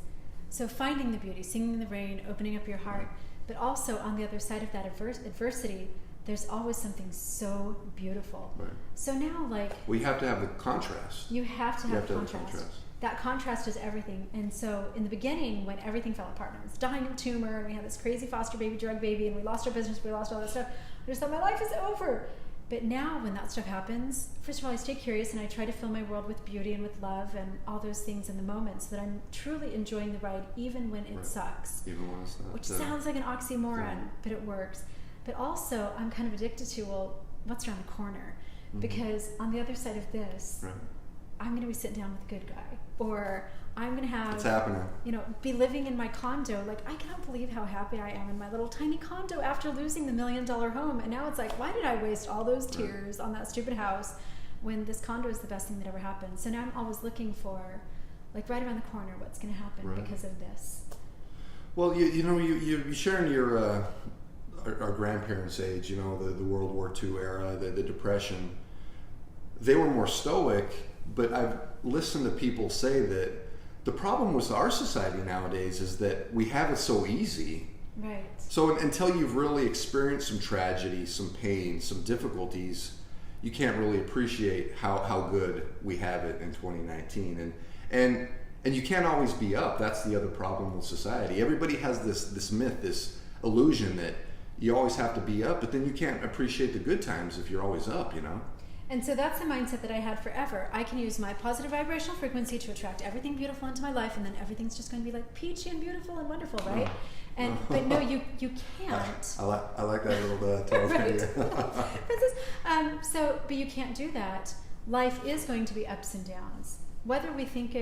so finding the beauty, singing in the rain, opening up your heart, but also on the other side of that adversity, there's always something so beautiful. Right. So now, like... Well, you have to have the contrast. You have to have contrast. That contrast is everything. And so in the beginning, when everything fell apart, and I was dying of a tumor, and we had this crazy foster baby, drug baby, and we lost our business, we lost all that stuff, I just thought my life is over. But now when that stuff happens, first of all, I stay curious and I try to fill my world with beauty and with love and all those things in the moments, so that I'm truly enjoying the ride even when it sucks. Even when it's not. Which sounds like an oxymoron, but it works. But also, I'm kind of addicted to, well, what's around the corner? Mm-hmm. Because on the other side of this, I'm going to be sitting down with a good guy. Or I'm going to have... It's happening. You know, be living in my condo. Like, I cannot believe how happy I am in my little tiny condo after losing the $1 million home. And now it's like, why did I waste all those tears on that stupid house when this condo is the best thing that ever happened? So now I'm always looking for, like, right around the corner, what's going to happen because of this. Well, you're sharing your... our grandparents' age, you know, the World War II era, the Depression, they were more stoic, but I've listened to people say that the problem with our society nowadays is that we have it so easy. Right. So until you've really experienced some tragedy, some pain, some difficulties, you can't really appreciate how good we have it in 2019. And you can't always be up. That's the other problem with society. Everybody has this myth, this illusion that you always have to be up, but then you can't appreciate the good times if you're always up, you know? And so that's the mindset that I had forever. I can use my positive vibrational frequency to attract everything beautiful into my life, and then everything's just going to be like peachy and beautiful and wonderful, right? But no, you can't. I like that little tone. But you can't do that. Life is going to be ups and downs. Whether we think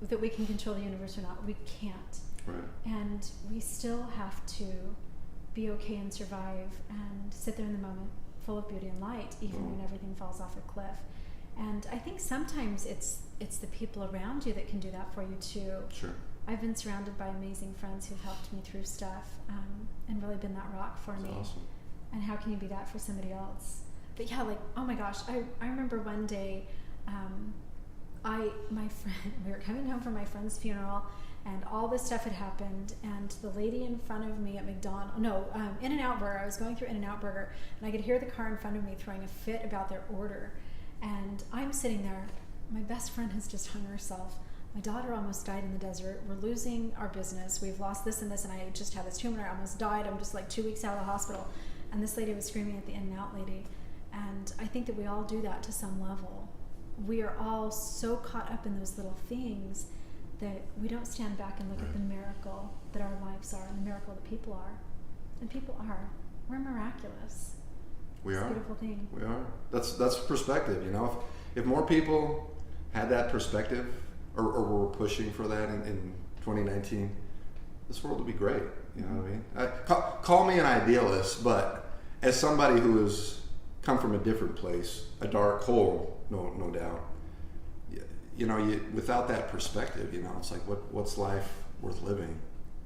that we can control the universe or not, we can't. Right. And we still have to be okay and survive and sit there in the moment full of beauty and light, even when everything falls off a cliff. And I think sometimes it's the people around you that can do that for you too. Sure. I've been surrounded by amazing friends who've helped me through stuff and really been that rock for me. Awesome. And how can you be that for somebody else? But yeah, like, oh my gosh, I remember one day my friend, we were coming home from my friend's funeral, and all this stuff had happened, and the lady in front of me at In-N-Out Burger, I was going through In-N-Out Burger, and I could hear the car in front of me throwing a fit about their order. And I'm sitting there, my best friend has just hung herself. My daughter almost died in the desert. We're losing our business. We've lost this and this, and I just had this tumor. I almost died. I'm just like 2 weeks out of the hospital. And this lady was screaming at the In-N-Out lady. And I think that we all do that to some level. We are all so caught up in those little things that we don't stand back and look at the miracle that our lives are and the miracle that people are. And people are. We're miraculous. It's a beautiful thing. We are. That's perspective, you know. If more people had that perspective, or were pushing for that in 2019, this world would be great. You know what I mean? Call me an idealist, but as somebody who has come from a different place, a dark hole, no doubt. You know, without that perspective, you know, it's like what's life worth living?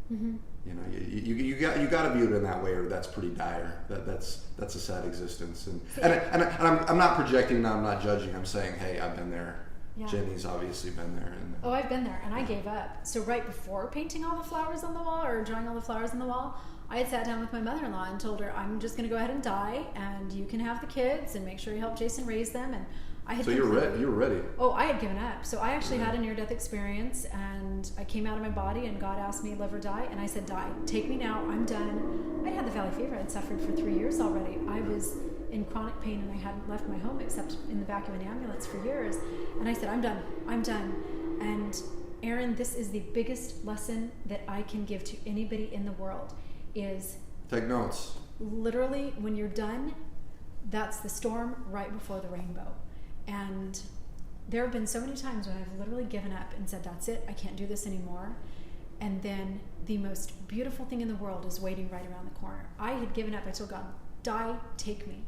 Mm-hmm. You know, you got to view it in that way, or that's pretty dire. That's a sad existence. And I'm not projecting. I'm not judging. I'm saying, hey, I've been there. Yeah. Jennie's obviously been there. Oh, I've been there, and I gave up. So right before painting all the flowers on the wall or drawing all the flowers on the wall, I had sat down with my mother-in-law and told her, I'm just going to go ahead and die, and you can have the kids, and make sure you help Jason raise them. And I had. So you were ready. Oh, I had given up. So I actually had a near-death experience, and I came out of my body, and God asked me, live or die, and I said, die. Take me now. I'm done. I'd had the valley fever. I'd suffered for 3 years already. I was in chronic pain, and I hadn't left my home except in the back of an ambulance for years. And I said, I'm done. I'm done. And Aaron, this is the biggest lesson that I can give to anybody in the world is take notes. Literally, when you're done, that's the storm right before the rainbow. And there have been so many times when I've literally given up and said, that's it, I can't do this anymore. And then the most beautiful thing in the world is waiting right around the corner. I had given up. I told God, die, take me.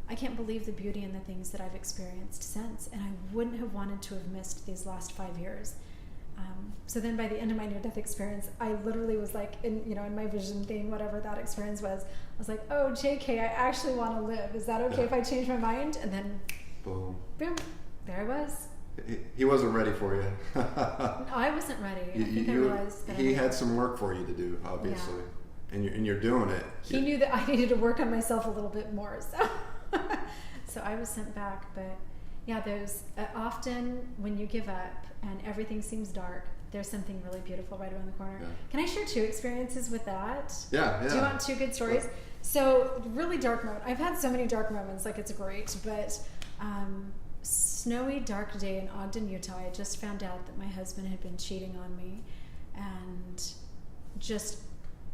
I can't believe the beauty in the things that I've experienced since, and I wouldn't have wanted to have missed these last 5 years. So then by the end of my near-death experience, I literally was like, in my vision thing, whatever that experience was, I was like, oh, JK, I actually want to live. Is that okay if I change my mind? And then, boom, there I was. He wasn't ready for you. I wasn't ready. I realized that he had some work for you to do, obviously, and you're doing it. He knew that I needed to work on myself a little bit more, so I was sent back. But yeah, those often when you give up and everything seems dark, there's something really beautiful right around the corner. Yeah. Can I share 2 experiences with that? Yeah. Do you want 2 good stories? Yeah. So really dark moment. I've had so many dark moments, like it's great, but snowy dark day in Ogden, Utah. I just found out that my husband had been cheating on me, and just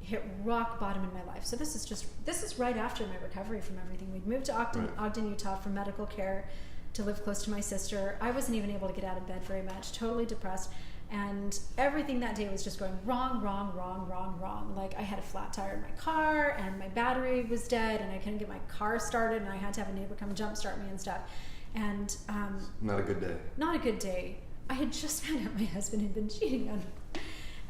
hit rock bottom in my life. So this is right after my recovery from everything. We'd moved to Ogden, Utah for medical care to live close to my sister. I wasn't even able to get out of bed very much, totally depressed. And everything that day was just going wrong. Like I had a flat tire in my car, and my battery was dead, and I couldn't get my car started, and I had to have a neighbor come jump start me and stuff. And not a good day. Not a good day. I had just found out my husband had been cheating on me.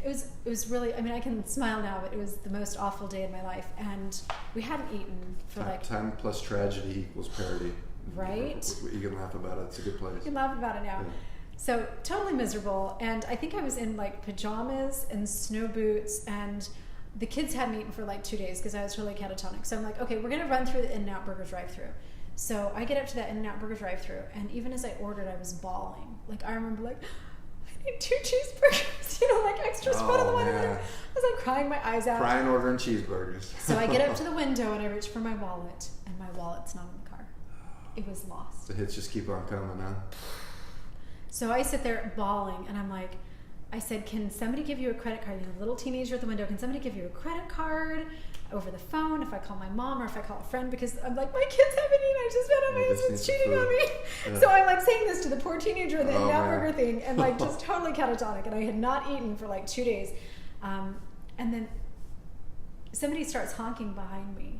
It was really, I mean, I can smile now, but it was the most awful day in my life. And we hadn't eaten for time plus tragedy equals parody. Right? You can laugh about it. It's a good place. You can laugh about it now. Yeah. So totally miserable. And I think I was in like pajamas and snow boots, and the kids hadn't eaten for like 2 days because I was totally catatonic. So I'm like, okay, we're going to run through the In-N-Out Burger drive-thru. So I get up to that In-N-Out Burger drive-thru, and even as I ordered, I was bawling. Like I remember like, I need 2 cheeseburgers, like extra spread on the one. I was like crying my eyes out. Crying ordering cheeseburgers. So I get up to the window and I reach for my wallet, and my wallet's not in the car. It was lost. The hits just keep on coming, huh? So I sit there bawling, and I'm like, I said, can somebody give you a credit card? A little teenager at the window, can somebody give you a credit card over the phone if I call my mom or if I call a friend? Because I'm like, my kids haven't eaten. I just found out my husband's cheating on me. Yeah. So I'm like saying this to the poor teenager in the In-N-Out Burger thing, and like just totally catatonic. And I had not eaten for like 2 days. And then somebody starts honking behind me.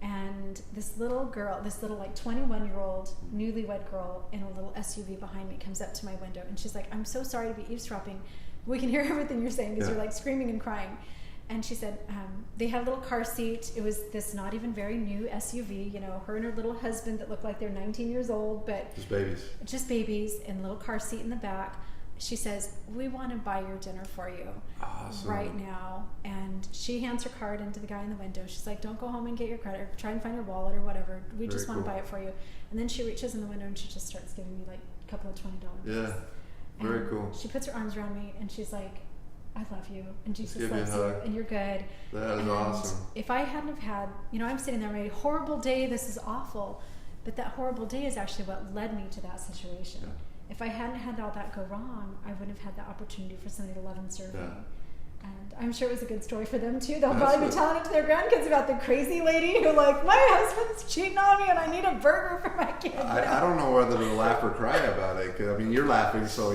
And this little girl, this little like 21-year-old newlywed girl in a little SUV behind me comes up to my window, and she's like, I'm so sorry to be eavesdropping. We can hear everything you're saying because you're like screaming and crying. And she said, they had a little car seat. It was this not even very new SUV, her and her little husband that looked like they're 19 years old, but just babies in a little car seat in the back. She says, we want to buy your dinner for you right now. And she hands her card into the guy in the window. She's like, don't go home and get your credit, or try and find your wallet or whatever. We just want to buy it for you. And then she reaches in the window and she just starts giving me like a couple of $20 bills. Yeah, very cool. She puts her arms around me and she's like, I love you, and Jesus loves you, and you're good. That is awesome. If I hadn't have had, I'm sitting there, my horrible day, this is awful, but that horrible day is actually what led me to that situation. Yeah. If I hadn't had all that go wrong, I wouldn't have had the opportunity for somebody to love and serve me. And I'm sure it was a good story for them too. They'll probably be telling it to their grandkids about the crazy lady who like, my husband's cheating on me and I need a burger for my kid. I don't know whether to laugh or cry about it. 'Cause, I mean, you're laughing, so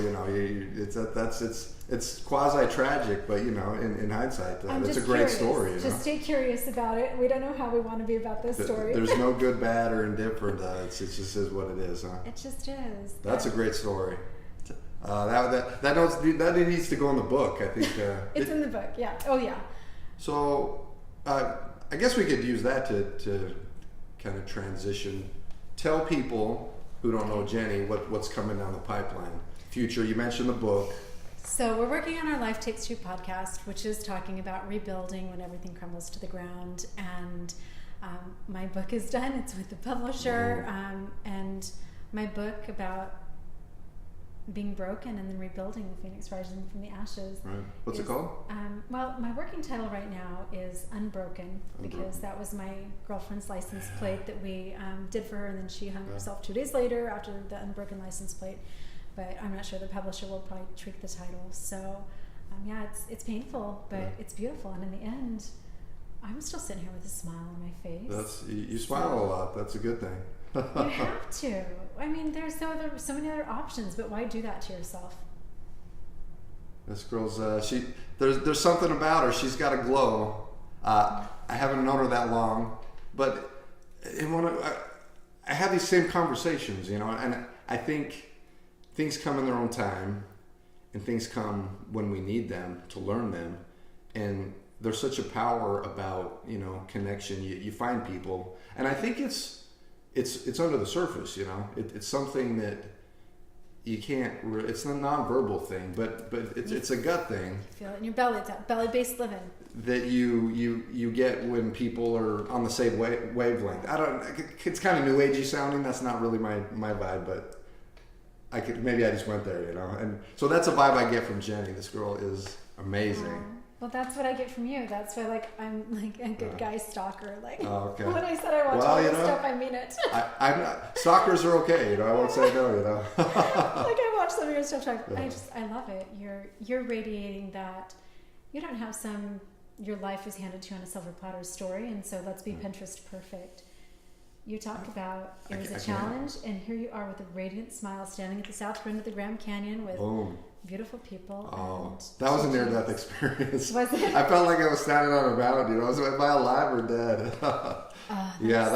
it's quasi tragic, but in hindsight, that's a great story. Just stay curious about it. We don't know how we want to be about this story. There's no good, bad, or indifferent. It just is what it is, huh? It just is. That's a great story. That needs to go in the book, I think. It's in the book, yeah. Oh, yeah. So I guess we could use that to kind of transition. Tell people who don't know Jennie what's coming down the pipeline. Future, you mentioned the book. So we're working on our Life Takes Two podcast, which is talking about rebuilding when everything crumbles to the ground. And my book is done. It's with the publisher. And my book about being broken and then rebuilding, the phoenix rising from the ashes. Right. What's it called? Well, my working title right now is Unbroken, because that was my girlfriend's license plate that we did for her, and then she hung herself 2 days later after the Unbroken license plate. But I'm not sure the publisher will probably tweak the title. So it's painful, but it's beautiful. And in the end, I'm still sitting here with a smile on my face. You smile a lot. That's a good thing. You have to. I mean, there's so many other options, but why do that to yourself? This girl's there's something about her. She's got a glow. I haven't known her that long, but I have these same conversations, and I think things come in their own time, and things come when we need them to learn them, and there's such a power about connection. You find people, and I think it's under the surface. It's something that you can't. It's a non-verbal thing, but it's a gut thing. Feel it in your belly. It's that belly-based living that you get when people are on the same wavelength. It's kind of new agey sounding. That's not really my vibe, but maybe I just went there, And so that's a vibe I get from Jennie. This girl is amazing. Well, that's what I get from you. That's why, I'm like a good guy stalker. Okay. When I said I watch all this stuff, I mean it. I'm not, stalkers are okay, I won't say no, I watch some of your stuff. I love it. You're radiating that. You don't have your life was handed to you on a silver platter story, and so let's be Pinterest perfect. You talk about it was a challenge, and here you are with a radiant smile, standing at the south rim of the Grand Canyon with beautiful people. Oh, that was a near-death experience. Was it? I felt like I was standing on a mountain. I was, am I alive or dead? Yeah,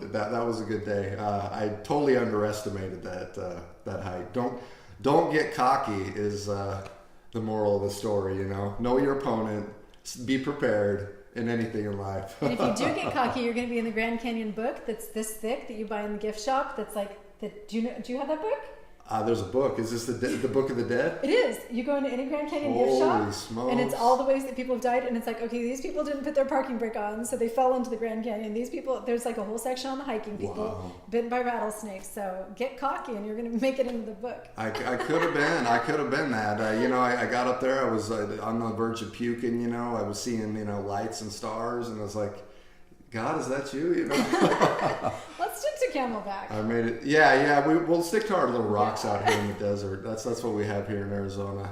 that was a good day. I totally underestimated that height. Don't get cocky is the moral of the story. Know your opponent. Be prepared in anything in life. And if you do get cocky, you're going to be in the Grand Canyon book that's this thick that you buy in the gift shop. That's like do you have that book? There's a book. Is this the Book of the Dead? It is. You go into any Grand Canyon gift shop, Holy smokes. and it's all the ways that people have died. And it's like, okay, these people didn't put their parking brake on, so they fell into the Grand Canyon. These people, there's a whole section on the hiking people bitten by rattlesnakes. So get cocky, and you're going to make it into the book. I could have been. I could have been that. I got up there. I was on the verge of puking. I was seeing lights and stars, and I was like, God, is that you? Let's stick to Camelback. I made it. Yeah. We'll stick to our little rocks out here in the desert. That's what we have here in Arizona.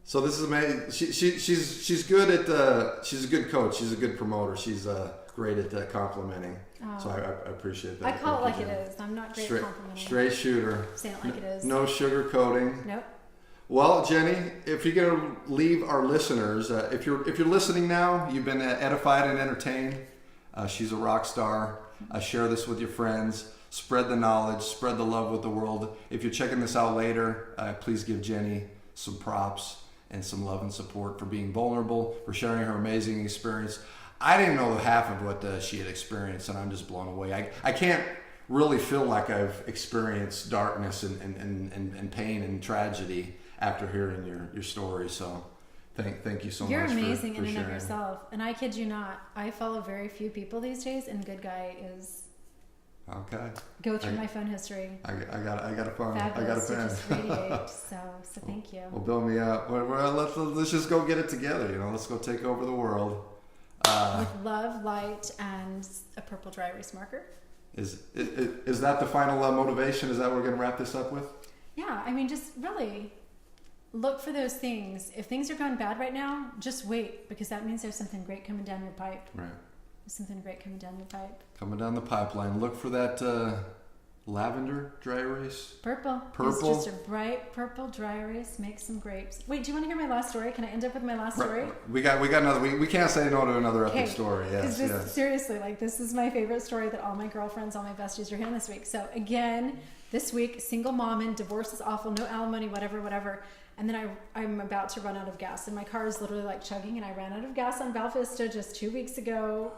So this is amazing. She's good at. She's a good coach. She's a good promoter. She's great at complimenting. So I appreciate that. I call it like it is. I'm not great at complimenting. Straight shooter. Saying it like it is. No sugar coating. Nope. Well, Jennie, if you're going to leave our listeners, if you're listening now, you've been edified and entertained. She's a rock star. Share this with your friends. Spread the knowledge. Spread the love with the world. If you're checking this out later, please give Jennie some props and some love and support for being vulnerable, for sharing her amazing experience. I didn't know half of what she had experienced, and I'm just blown away. I can't really feel like I've experienced darkness and pain and tragedy after hearing your story. So thank you so You're much. You're amazing for in and of sharing. yourself. And I kid you not, I follow very few people these days, and Good Guy is okay. Go through my phone history. I got a phone. Fabulous. I got a pen. Just radiate. so thank you. Well, build me up. Well, let's just go get it together. Let's go take over the world. With love, light, and a purple dry erase marker. Is that the final motivation? Is that what we're going to wrap this up with? Yeah, I mean, just really look for those things. If things are going bad right now, just wait, because that means there's something great coming down your pipe. Right. There's something great coming down your pipe. Coming down the pipeline. Look for that lavender dry erase. Purple. It's just a bright purple dry erase. Make some grapes. Wait, do you want to hear my last story? Can I end up with my last story? We got another. We can't say no to another epic story. Yes. Seriously, this is my favorite story that all my girlfriends, all my besties are hearing this week. So again, this week, single mom and divorce is awful, no alimony, whatever. And then I'm about to run out of gas, and my car is literally like chugging, and I ran out of gas on Val Vista just 2 weeks ago.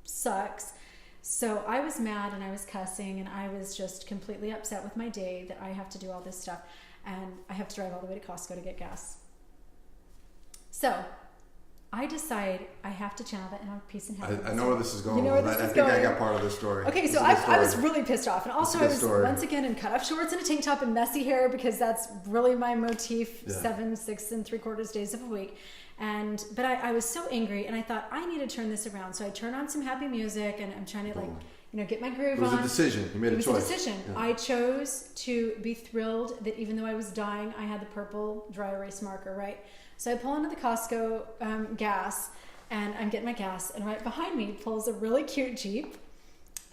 Sucks. So I was mad, and I was cussing, and I was just completely upset with my day that I have to do all this stuff, and I have to drive all the way to Costco to get gas. So I decide I have to channel that inner peace and happiness. I know where this is going. You know where this is going? I got part of this story. Okay, so I was really pissed off. And also I was once again in cut-off shorts and a tank top and messy hair, because that's really my motif 7, 6 3/4 days of a week. But I was so angry, and I thought I need to turn this around. So I turned on some happy music, and I'm trying to get my groove on. It was a decision. You made a choice. It was a decision. Yeah. I chose to be thrilled that even though I was dying, I had the purple dry erase marker, right? So I pull into the Costco gas, and I'm getting my gas, and right behind me pulls a really cute Jeep.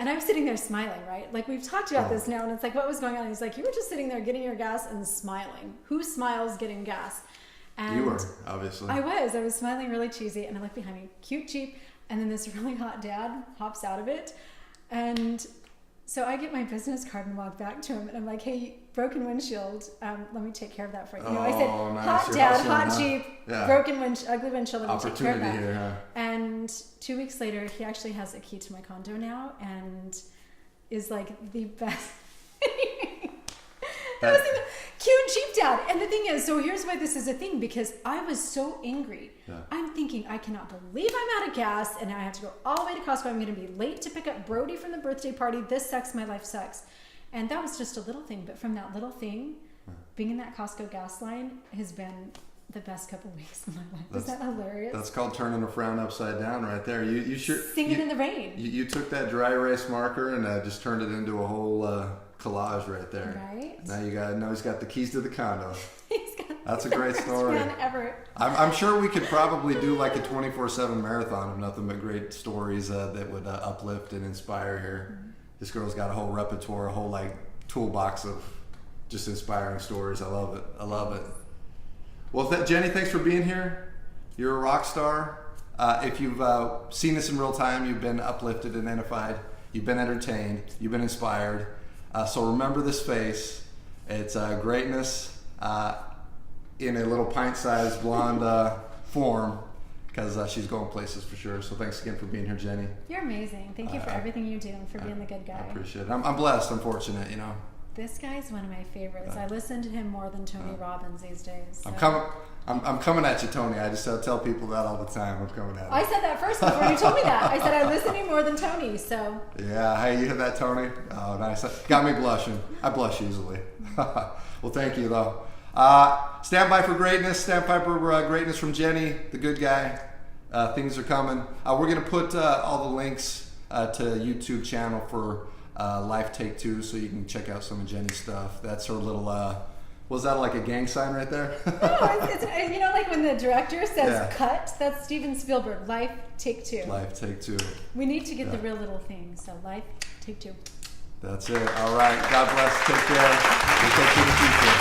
And I'm sitting there smiling, right? Like, we've talked about this now, and it's like, what was going on? He's like, you were just sitting there getting your gas and smiling. Who smiles getting gas? And you were, obviously. I was smiling really cheesy, and I look behind me, cute Jeep, and then this really hot dad hops out of it. And so I get my business card and walk back to him, and I'm like, hey, broken windshield, let me take care of that for you. I said, nice. hot You're dad, hustling, hot Jeep, broken ugly windshield, let me take care of that. Here, huh? And 2 weeks later, he actually has a key to my condo now, and is like the best. That was the cute Jeep dad. And the thing is, so here's why this is a thing, because I was so angry. Yeah. I'm thinking, I cannot believe I'm out of gas, and now I have to go all the way to Costco. I'm going to be late to pick up Brody from the birthday party. This sucks. My life sucks. And that was just a little thing. But from that little thing, being in that Costco gas line has been the best couple of weeks of my life. Is that hilarious? That's called turning a frown upside down right there. You sure singing in the rain. You took that dry erase marker and just turned it into a whole collage right there. Right. Now he's got the keys to the condo. That's a the great story. Man ever. I'm sure we could probably do like a 24/7 marathon of nothing but great stories that would uplift and inspire here. Mm-hmm. This girl's got a whole repertoire, a whole like toolbox of just inspiring stories. I love it. Well, Jenny, thanks for being here. You're a rock star. If you've seen this in real time, you've been uplifted and edified. You've been entertained. You've been inspired. So remember this face. It's greatness in a little pint-sized blonde form, because she's going places for sure. So thanks again for being here, Jenny. You're amazing. Thank you for everything you do and for being the good guy. I appreciate it. I'm blessed. I'm fortunate, This guy's one of my favorites. I listen to him more than Tony Robbins these days. So. I'm coming at you, Tony. I just tell people that all the time. I'm coming at you. I said that first before you told me that. I said I listen to you more than Tony. So. Yeah. Hey, you heard that, Tony? Oh, nice. Got me blushing. I blush easily. Well, thank you, though. Stand by for greatness. Stand by for greatness from Jenny, the good guy. Things are coming. We're going to put all the links to YouTube channel for Life Take Two, so you can check out some of Jenny's stuff. That's her little, was that like a gang sign right there? No, it's like when the director says cut, that's Steven Spielberg. Life Take Two. Life Take Two. We need to get the real little thing, so Life Take Two. That's it. All right. God bless. Take care. We'll take you in the future.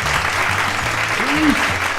Peace.